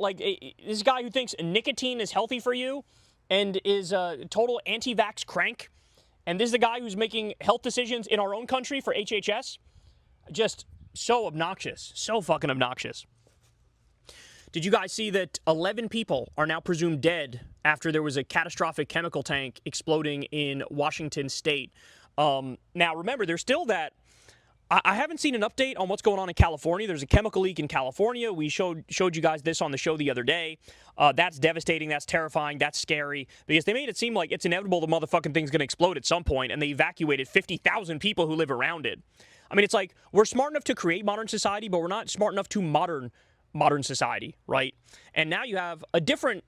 This guy who thinks nicotine is healthy for you and is a total anti-vax crank And this is the guy who's making health decisions in our own country for HHS. Just so obnoxious. So fucking obnoxious. Did you guys see that 11 people are now presumed dead after there was a catastrophic chemical tank exploding in Washington state? Now, remember, there's still that. I haven't seen an update on what's going on in California. There's a chemical leak in California. We showed you guys this on the show the other day. That's devastating. That's terrifying. That's scary. Because they made it seem like it's inevitable the motherfucking thing's going to explode at some point, and they evacuated 50,000 people who live around it. I mean, it's like we're smart enough to create modern society, but we're not smart enough to modern society, right? And now you have a different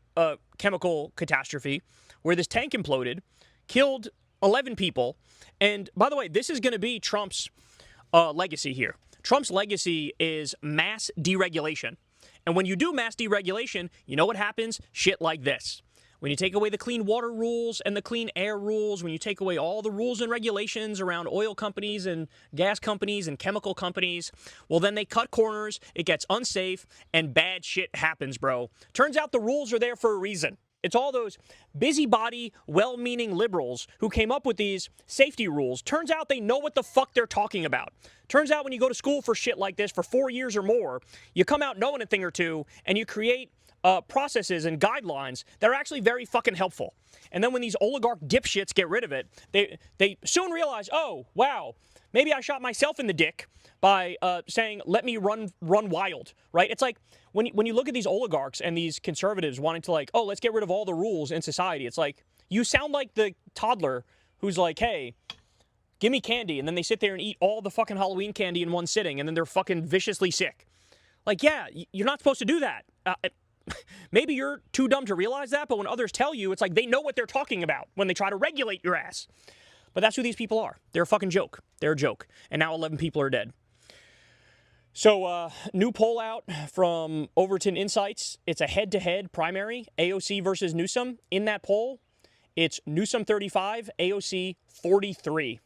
chemical catastrophe where this tank imploded, killed 11 people. And by the way, this is going to be Trump's legacy here. Trump's legacy is mass deregulation. And when you do mass deregulation, you know what happens? Shit like this. When you take away the clean water rules and the clean air rules, when you take away all the rules and regulations around oil companies and gas companies and chemical companies, well, then they cut corners, it gets unsafe, and bad shit happens, bro. Turns out the rules are there for a reason. It's all those busybody, well-meaning liberals who came up with these safety rules. Turns out they know what the fuck they're talking about. Turns out when you go to school for shit like this for 4 years or more, you come out knowing a thing or two, and you create processes and guidelines that are actually very fucking helpful. And then when these oligarch dipshits get rid of it, they soon realize, oh, wow, maybe I shot myself in the dick by saying, let me run wild, right? It's like when you look at these oligarchs and these conservatives wanting to like, oh, let's get rid of all the rules in society. It's like, you sound like the toddler who's like, hey, give me candy. And then they sit there and eat all the fucking Halloween candy in one sitting, and then they're fucking viciously sick. Like, yeah, you're not supposed to do that. Maybe you're too dumb to realize that, but when others tell you, it's like they know what they're talking about when they try to regulate your ass. But that's who these people are. They're a fucking joke. They're a joke. And now 11 people are dead. So, new poll out from Overton Insights. It's a head-to-head primary, AOC versus Newsom. In that poll, it's Newsom 35, AOC 43.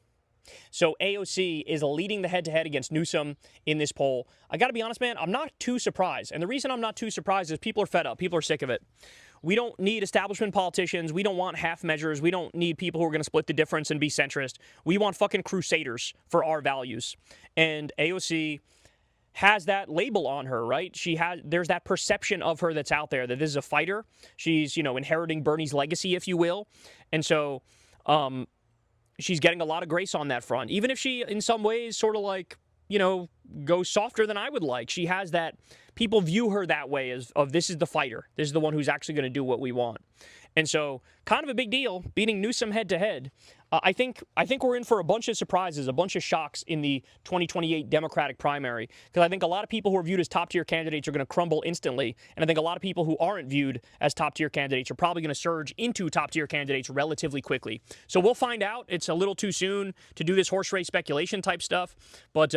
So AOC is leading the head-to-head against Newsom in this poll. I got to be honest, man, I'm not too surprised. And the reason I'm not too surprised is people are fed up. People are sick of it. We don't need establishment politicians. We don't want half measures. We don't need people who are going to split the difference and be centrist. We want fucking crusaders for our values. And AOC has that label on her, right? There's that perception of her that's out there that this is a fighter. She's, inheriting Bernie's legacy, if you will. And so, she's getting a lot of grace on that front. Even if she, in some ways, sort of like, goes softer than I would like. She has that, people view her that way as, this is the fighter. This is the one who's actually going to do what we want. And so, kind of a big deal, beating Newsom head-to-head. I think we're in for a bunch of surprises, a bunch of shocks in the 2028 Democratic primary, because I think a lot of people who are viewed as top-tier candidates are going to crumble instantly, and I think a lot of people who aren't viewed as top-tier candidates are probably going to surge into top-tier candidates relatively quickly. So we'll find out. It's a little too soon to do this horse race speculation type stuff, but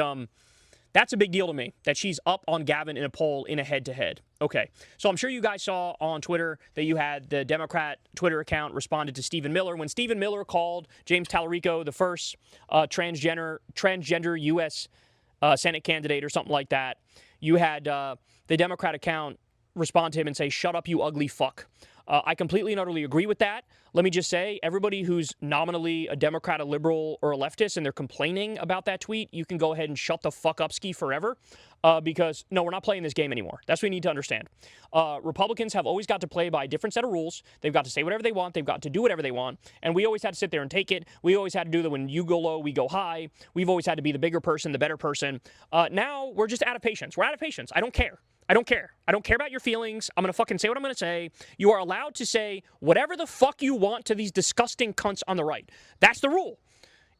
that's a big deal to me, that she's up on Gavin in a poll in a head-to-head. Okay, so I'm sure you guys saw on Twitter that you had the Democrat Twitter account responded to Stephen Miller. When Stephen Miller called James Tallarico the first transgender U.S. Senate candidate or something like that, you had the Democrat account respond to him and say, "Shut up, you ugly fuck." I completely and utterly agree with that. Let me just say, everybody who's nominally a Democrat, a liberal, or a leftist, and they're complaining about that tweet, you can go ahead and shut the fuck up ski forever, because, no, we're not playing this game anymore. That's what we need to understand. Republicans have always got to play by a different set of rules. They've got to say whatever they want. They've got to do whatever they want. And we always had to sit there and take it. We always had to do that when you go low, we go high. We've always had to be the bigger person, the better person. Now, we're just out of patience. We're out of patience. I don't care. I don't care. I don't care about your feelings. I'm going to fucking say what I'm going to say. You are allowed to say whatever the fuck you want to these disgusting cunts on the right. That's the rule.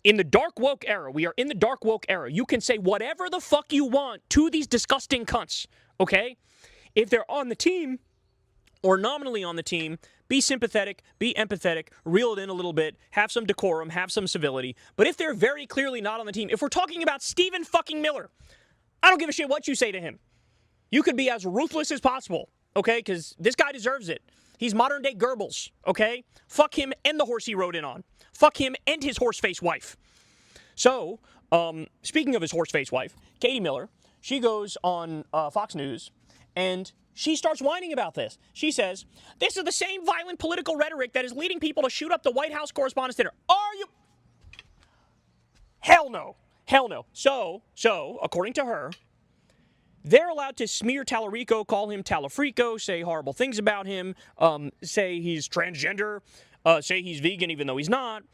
In the dark woke era, we are in the dark woke era. You can say whatever the fuck you want to these disgusting cunts, okay? If they're on the team or nominally on the team, be sympathetic, be empathetic, reel it in a little bit, have some decorum, have some civility. But if they're very clearly not on the team, if we're talking about Stephen fucking Miller, I don't give a shit what you say to him. You could be as ruthless as possible, okay? Because this guy deserves it. He's modern-day Goebbels, okay? Fuck him and the horse he rode in on. Fuck him and his horse-faced wife. So, speaking of his horse-faced wife, Katie Miller, she goes on Fox News, and she starts whining about this. She says, "This is the same violent political rhetoric that is leading people to shoot up the White House Correspondents' Dinner." Are you... Hell no. Hell no. So, according to her, they're allowed to smear Tallarico, call him Talafrico, say horrible things about him, say he's transgender, say he's vegan even though he's not,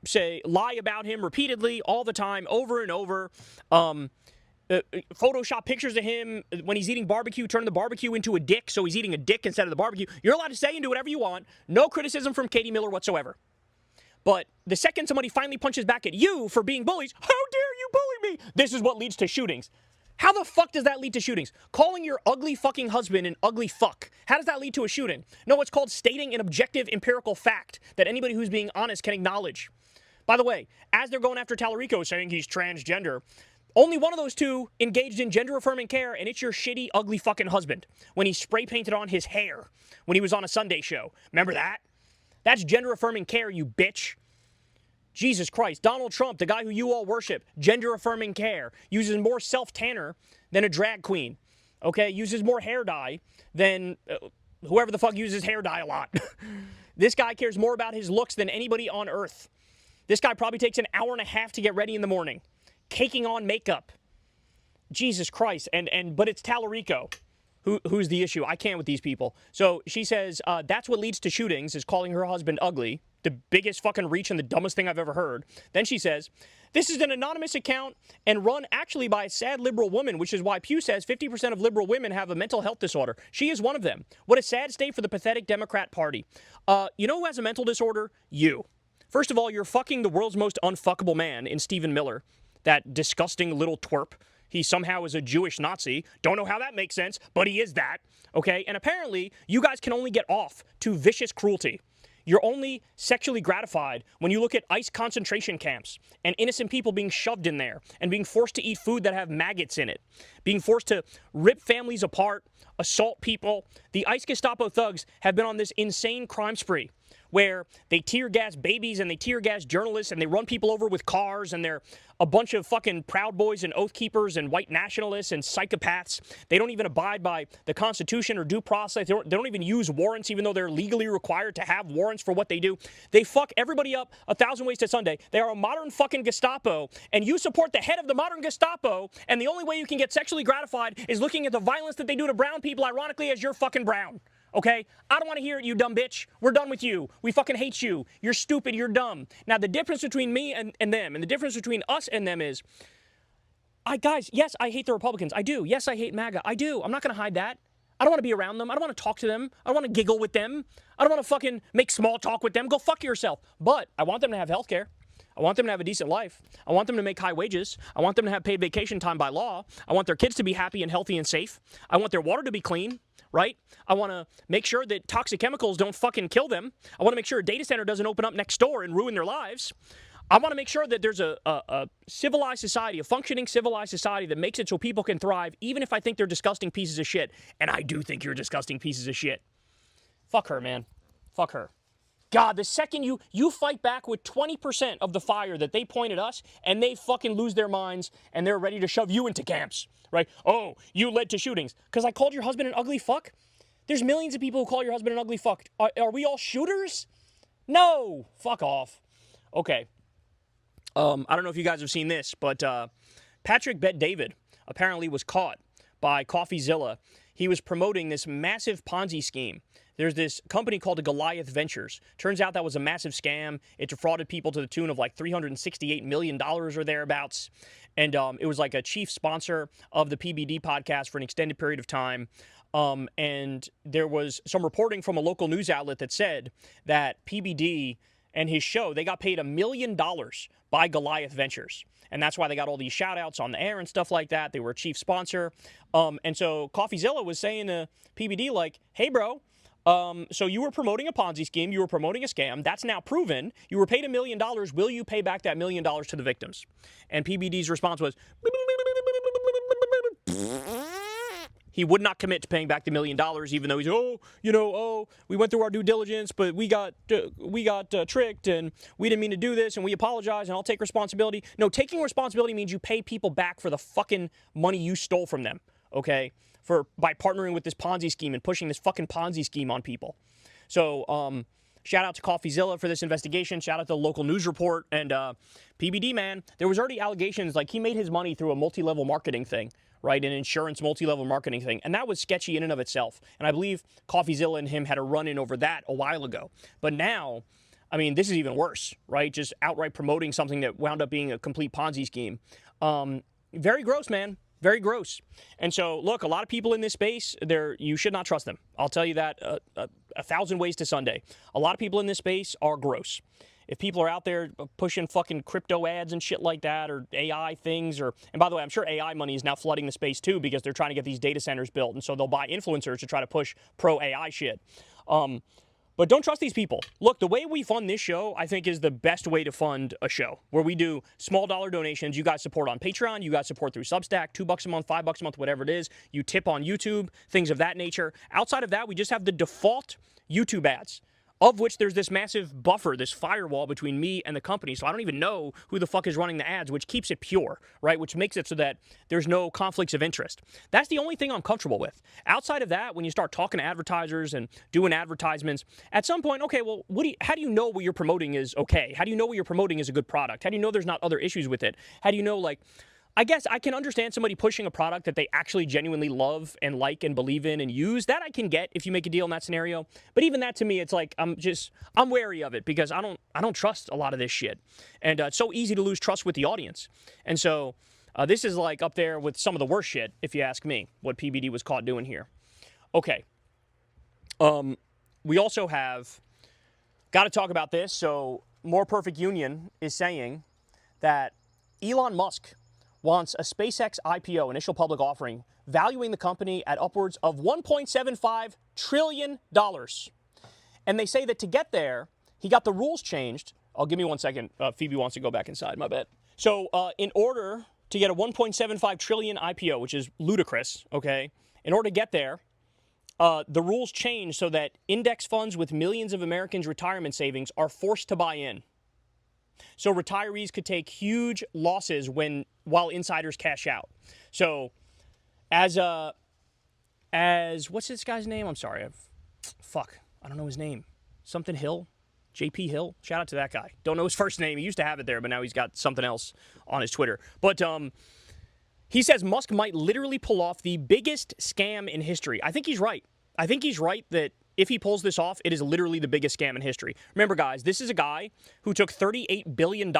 say lie about him repeatedly all the time, over and over, Photoshop pictures of him when he's eating barbecue, turning the barbecue into a dick, so he's eating a dick instead of the barbecue. You're allowed to say and do whatever you want. No criticism from Katie Miller whatsoever. But the second somebody finally punches back at you for being bullies, how dare you bully me? This is what leads to shootings. How the fuck does that lead to shootings? Calling your ugly fucking husband an ugly fuck. How does that lead to a shooting? No, it's called stating an objective empirical fact that anybody who's being honest can acknowledge. By the way, as they're going after Tallarico saying he's transgender, only one of those two engaged in gender-affirming care, and it's your shitty, ugly fucking husband when he spray-painted on his hair when he was on a Sunday show. Remember that? That's gender-affirming care, you bitch. Jesus Christ. Donald Trump, the guy who you all worship, gender-affirming care, uses more self-tanner than a drag queen, okay? Uses more hair dye than whoever the fuck uses hair dye a lot. This guy cares more about his looks than anybody on earth. This guy probably takes an hour and a half to get ready in the morning, caking on makeup. Jesus Christ. But it's Tallarico who's the issue. I can't with these people. So she says that's what leads to shootings, is calling her husband ugly. The biggest fucking reach and the dumbest thing I've ever heard. Then she says, this is an anonymous account and run actually by a sad liberal woman, which is why Pew says 50% of liberal women have a mental health disorder. She is one of them. What a sad state for the pathetic Democrat Party. You know who has a mental disorder? You. First of all, you're fucking the world's most unfuckable man in Stephen Miller, that disgusting little twerp. He somehow is a Jewish Nazi. Don't know how that makes sense, but he is that, okay? And apparently, you guys can only get off to vicious cruelty. You're only sexually gratified when you look at ICE concentration camps and innocent people being shoved in there and being forced to eat food that have maggots in it, being forced to rip families apart, assault people. The ICE Gestapo thugs have been on this insane crime spree where they tear gas babies and they tear gas journalists and they run people over with cars, and they're a bunch of fucking Proud Boys and Oath Keepers and white nationalists and psychopaths. They don't even abide by the Constitution or due process. They don't even use warrants, even though they're legally required to have warrants for what they do. They fuck everybody up 1,000 ways to Sunday. They are a modern fucking Gestapo, and you support the head of the modern Gestapo, and the only way you can get sexually gratified is looking at the violence that they do to brown people, ironically, as you're fucking brown. Okay? I don't want to hear it, you dumb bitch. We're done with you. We fucking hate you. You're stupid. You're dumb. Now, the difference between me and them, and the difference between us and them is, guys, yes, I hate the Republicans. I do. Yes, I hate MAGA. I do. I'm not going to hide that. I don't want to be around them. I don't want to talk to them. I don't want to giggle with them. I don't want to fucking make small talk with them. Go fuck yourself. But I want them to have health care. I want them to have a decent life. I want them to make high wages. I want them to have paid vacation time by law. I want their kids to be happy and healthy and safe. I want their water to be clean, right? I want to make sure that toxic chemicals don't fucking kill them. I want to make sure a data center doesn't open up next door and ruin their lives. I want to make sure that there's a civilized society, a functioning civilized society that makes it so people can thrive, even if I think they're disgusting pieces of shit. And I do think you're disgusting pieces of shit. Fuck her, man. Fuck her. God, the second you fight back with 20% of the fire that they point at us, and they fucking lose their minds, and they're ready to shove you into camps, right? Oh, you led to shootings. Because I called your husband an ugly fuck? There's millions of people who call your husband an ugly fuck. Are we all shooters? No. Fuck off. Okay. I don't know if you guys have seen this, but Patrick Bet-David apparently was caught by CoffeeZilla. He was promoting this massive Ponzi scheme. There's this company called Goliath Ventures. Turns out that was a massive scam. It defrauded people to the tune of like $368 million or thereabouts. And it was like a chief sponsor of the PBD podcast for an extended period of time. And there was some reporting from a local news outlet that said that PBD and his show, they got paid $1 million by Goliath Ventures. And that's why they got all these shout outs on the air and stuff like that. They were a chief sponsor. And so CoffeeZilla was saying to PBD like, hey, bro, so you were promoting a Ponzi scheme. You were promoting a scam. That's now proven. You were paid $1 million. Will you pay back that $1 million to the victims? And PBD's response was, he would not commit to paying back the $1 million, even though he's, we went through our due diligence, but we got tricked, and we didn't mean to do this, and we apologize, and I'll take responsibility. No, taking responsibility means you pay people back for the fucking money you stole from them, okay? By partnering with this Ponzi scheme and pushing this fucking Ponzi scheme on people. So, Shout out to CoffeeZilla for this investigation. Shout out to the local news report. And PBD, man, there was already allegations like he made his money through a multi-level marketing thing, right? An insurance multi-level marketing thing. And that was sketchy in and of itself. And I believe CoffeeZilla and him had a run-in over that a while ago. But now, I mean, this is even worse, right? Just outright promoting something that wound up being a complete Ponzi scheme. Very gross, man. Very gross. And so, look, a lot of people in this space, you should not trust them. I'll tell you that 1,000 ways to Sunday. A lot of people in this space are gross. If people are out there pushing fucking crypto ads and shit like that, or AI things, and by the way, I'm sure AI money is now flooding the space too, because they're trying to get these data centers built, and so they'll buy influencers to try to push pro-AI shit. But don't trust these people. Look, the way we fund this show, I think, is the best way to fund a show, where we do small dollar donations. You guys support on Patreon. You guys support through Substack, $2 a month, $5 a month, whatever it is. You tip on YouTube, things of that nature. Outside of that, we just have the default YouTube ads, of which there's this massive buffer, this firewall between me and the company. So I don't even know who the fuck is running the ads, which keeps it pure, right? Which makes it so that there's no conflicts of interest. That's the only thing I'm comfortable with. Outside of that, when you start talking to advertisers and doing advertisements, at some point, okay, well, how do you know what you're promoting is okay? How do you know what you're promoting is a good product? How do you know there's not other issues with it? How do you know, like, I guess I can understand somebody pushing a product that they actually genuinely love and like and believe in and use. That I can get if you make a deal in that scenario. But even that, to me, it's like I'm wary of it, because I don't trust a lot of this shit. And it's so easy to lose trust with the audience. And so this is like up there with some of the worst shit, if you ask me, what PBD was caught doing here. Okay. We also have got to talk about this. So More Perfect Union is saying that Elon Musk wants a SpaceX IPO, initial public offering, valuing the company at upwards of $1.75 trillion. And they say that to get there, he got the rules changed. Give me 1 second. Phoebe wants to go back inside, my bad. So in order to get a $1.75 trillion IPO, which is ludicrous, okay, in order to get there, the rules changed so that index funds with millions of Americans' retirement savings are forced to buy in. So retirees could take huge losses while insiders cash out. So as what's this guy's name? I'm sorry. I don't know his name. Something Hill? JP Hill? Shout out to that guy. Don't know his first name. He used to have it there, but now he's got something else on his Twitter. But he says Musk might literally pull off the biggest scam in history. I think he's right. I think he's right that if he pulls this off, it is literally the biggest scam in history. Remember, guys, this is a guy who took $38 billion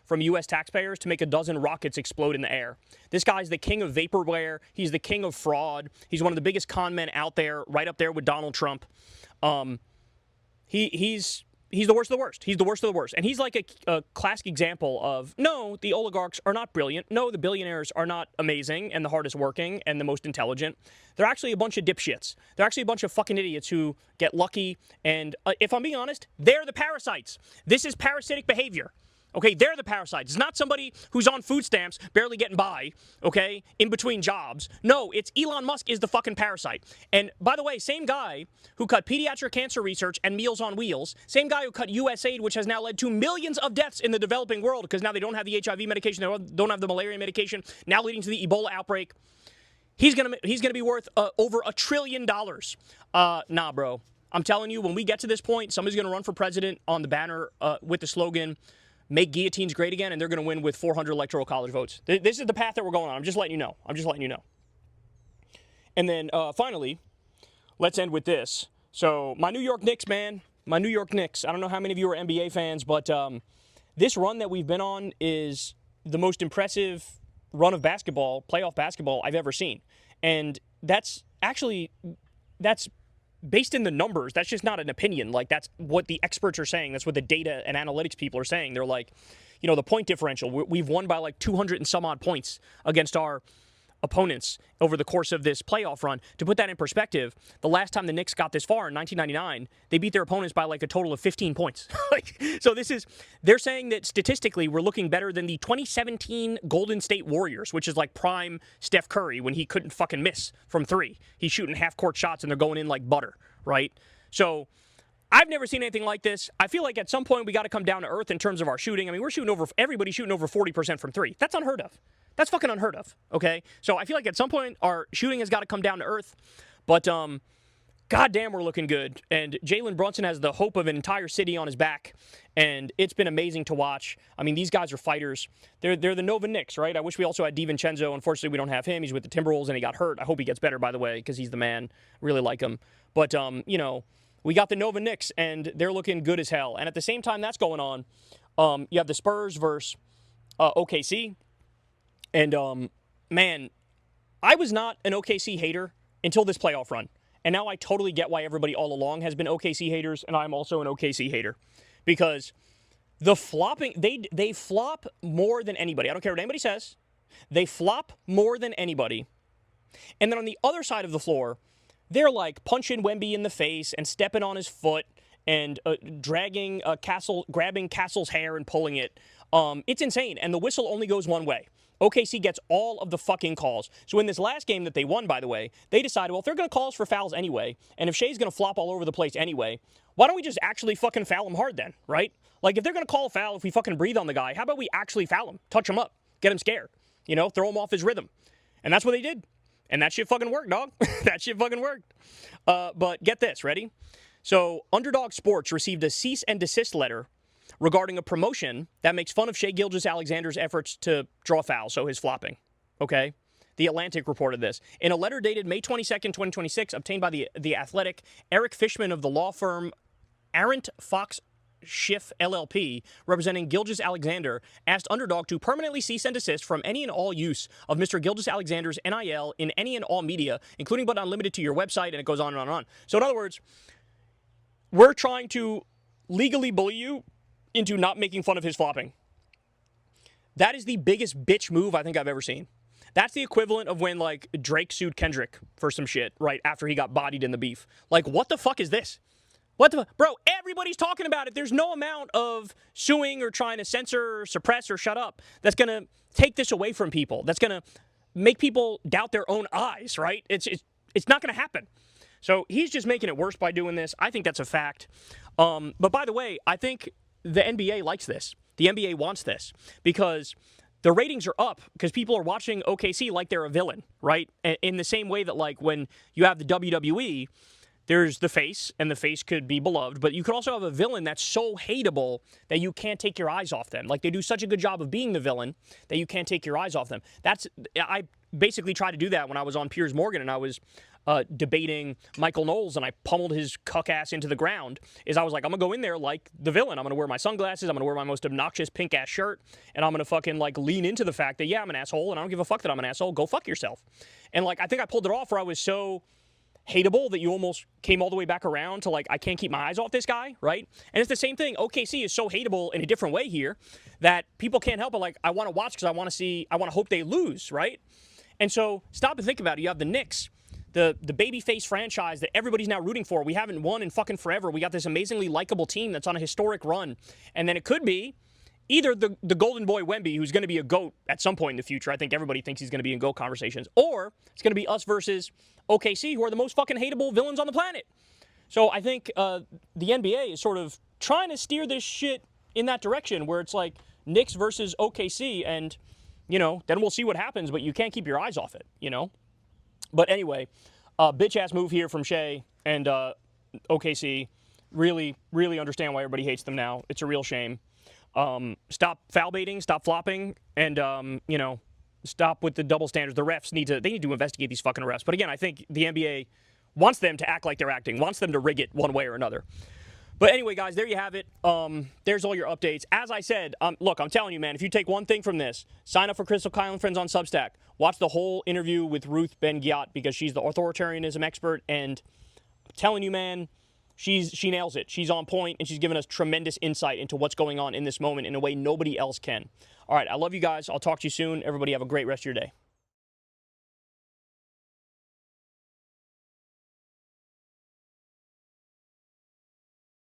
from U.S. taxpayers to make a dozen rockets explode in the air. This guy's the king of vaporware. He's the king of fraud. He's one of the biggest con men out there, right up there with Donald Trump. He's the worst of the worst. He's the worst of the worst. And he's like a classic example of, no, the oligarchs are not brilliant. No, the billionaires are not amazing and the hardest working and the most intelligent. They're actually a bunch of dipshits. They're actually a bunch of fucking idiots who get lucky. And if I'm being honest, they're the parasites. This is parasitic behavior. Okay, they're the parasites. It's not somebody who's on food stamps, barely getting by, okay, in between jobs. No, it's Elon Musk is the fucking parasite. And by the way, same guy who cut pediatric cancer research and Meals on Wheels, same guy who cut USAID, which has now led to millions of deaths in the developing world because now they don't have the HIV medication, they don't have the malaria medication, now leading to the Ebola outbreak. He's gonna be worth over $1 trillion. Nah, bro. I'm telling you, when we get to this point, somebody's gonna run for president on the banner with the slogan, "Make guillotines great again," and they're going to win with 400 electoral college votes. This is the path that we're going on. I'm just letting you know. And then finally, let's end with this. So my New York Knicks, man. My New York Knicks. I don't know how many of you are NBA fans, but this run that we've been on is the most impressive run of basketball, playoff basketball, I've ever seen. And that's based in the numbers. That's just not an opinion. Like, that's what the experts are saying. That's what the data and analytics people are saying. They're like, you know, the point differential. We've won by like 200 and some odd points against our opponents over the course of this playoff run. To put that in perspective, the last time the Knicks got this far in 1999, they beat their opponents by like a total of 15 points. So they're saying that statistically we're looking better than the 2017 Golden State Warriors, which is like prime Steph Curry when he couldn't fucking miss from three. He's shooting half-court shots and they're going in like butter, right? So I've never seen anything like this. I feel like at some point we got to come down to earth in terms of our shooting. I mean, everybody's shooting over 40% from three. That's unheard of. That's fucking unheard of, okay? So I feel like at some point our shooting has got to come down to earth. But goddamn, we're looking good. And Jalen Brunson has the hope of an entire city on his back, and it's been amazing to watch. I mean, these guys are fighters. They're the Nova Knicks, right? I wish we also had DiVincenzo. Unfortunately, we don't have him. He's with the Timberwolves, and he got hurt. I hope he gets better, by the way, because he's the man. Really like him. But, you know, we got the Nova Knicks, and they're looking good as hell. And at the same time that's going on, you have the Spurs versus OKC. And, man, I was not an OKC hater until this playoff run. And now I totally get why everybody all along has been OKC haters, and I'm also an OKC hater. Because the flopping, they flop more than anybody. I don't care what anybody says. They flop more than anybody. And then on the other side of the floor, they're like punching Wemby in the face and stepping on his foot and grabbing Castle's hair and pulling it. It's insane. And the whistle only goes one way. OKC gets all of the fucking calls. So in this last game that they won, by the way, they decided, well, if they're going to call us for fouls anyway, and if Shea's going to flop all over the place anyway, why don't we just actually fucking foul him hard then, right? Like, if they're going to call a foul, if we fucking breathe on the guy, how about we actually foul him? Touch him up. Get him scared. You know, throw him off his rhythm. And that's what they did. And that shit fucking worked, dog. That shit fucking worked. But get this, ready? So, Underdog Sports received a cease and desist letter regarding a promotion that makes fun of Shai Gilgeous-Alexander's efforts to draw fouls, so his flopping, okay? The Atlantic reported this. In a letter dated May 22nd, 2026, obtained by the Athletic, Eric Fishman of the law firm Arendt Fox Schiff LLP, representing Gilgeous-Alexander, asked Underdog to permanently cease and desist from any and all use of Mr. Gilgeous-Alexander's NIL in any and all media, including but not limited to your website, and it goes on and on and on. So in other words, we're trying to legally bully you into not making fun of his flopping. That is the biggest bitch move I think I've ever seen. That's the equivalent of when, like, Drake sued Kendrick for some shit, right, after he got bodied in the beef. Like, what the fuck is this? What the... Bro, everybody's talking about it. There's no amount of suing or trying to censor or suppress or shut up that's going to take this away from people. That's going to make people doubt their own eyes, right? It's not going to happen. So he's just making it worse by doing this. I think that's a fact. But by the way, I think the NBA likes this. The NBA wants this because the ratings are up because people are watching OKC like they're a villain, right? In the same way that, like, when you have the WWE, there's the face, and the face could be beloved, but you could also have a villain that's so hateable that you can't take your eyes off them. Like, they do such a good job of being the villain that you can't take your eyes off them. I basically tried to do that when I was on Piers Morgan and I was debating Michael Knowles, and I pummeled his cuck ass into the ground. I was like, I'm gonna go in there like the villain. I'm gonna wear my sunglasses, I'm gonna wear my most obnoxious pink ass shirt, and I'm gonna fucking, like, lean into the fact that, yeah, I'm an asshole, and I don't give a fuck that I'm an asshole. Go fuck yourself. And, like, I think I pulled it off where I was so hateable that you almost came all the way back around to, like, I can't keep my eyes off this guy, right? And it's the same thing. OKC is so hateable in a different way here that people can't help but, like, I want to watch because I want to hope they lose, right? And so stop and think about it. You have the Knicks, the babyface franchise that everybody's now rooting for. We haven't won in fucking forever. We got this amazingly likable team that's on a historic run. And then it could be either the golden boy Wemby, who's going to be a GOAT at some point in the future. I think everybody thinks he's going to be in GOAT conversations. Or it's going to be us versus OKC, who are the most fucking hateable villains on the planet. So I think the NBA is sort of trying to steer this shit in that direction where it's like Knicks versus OKC, and, you know, then we'll see what happens, but you can't keep your eyes off it, you know? But anyway, bitch-ass move here from Shai and OKC. Really, really understand why everybody hates them now. It's a real shame. Stop foul baiting, stop flopping, and, you know, stop with the double standards. The refs need to investigate these fucking refs. But again, I think the NBA wants them to act like they're acting, wants them to rig it one way or another. But anyway, guys, there you have it. There's all your updates. As I said, look, I'm telling you, man, if you take one thing from this, sign up for Crystal Kyle and Friends on Substack. Watch the whole interview with Ruth Ben-Ghiat because she's the authoritarianism expert, and I'm telling you, man, she nails it. She's on point, and she's giving us tremendous insight into what's going on in this moment in a way nobody else can. All right, I love you guys. I'll talk to you soon. Everybody have a great rest of your day.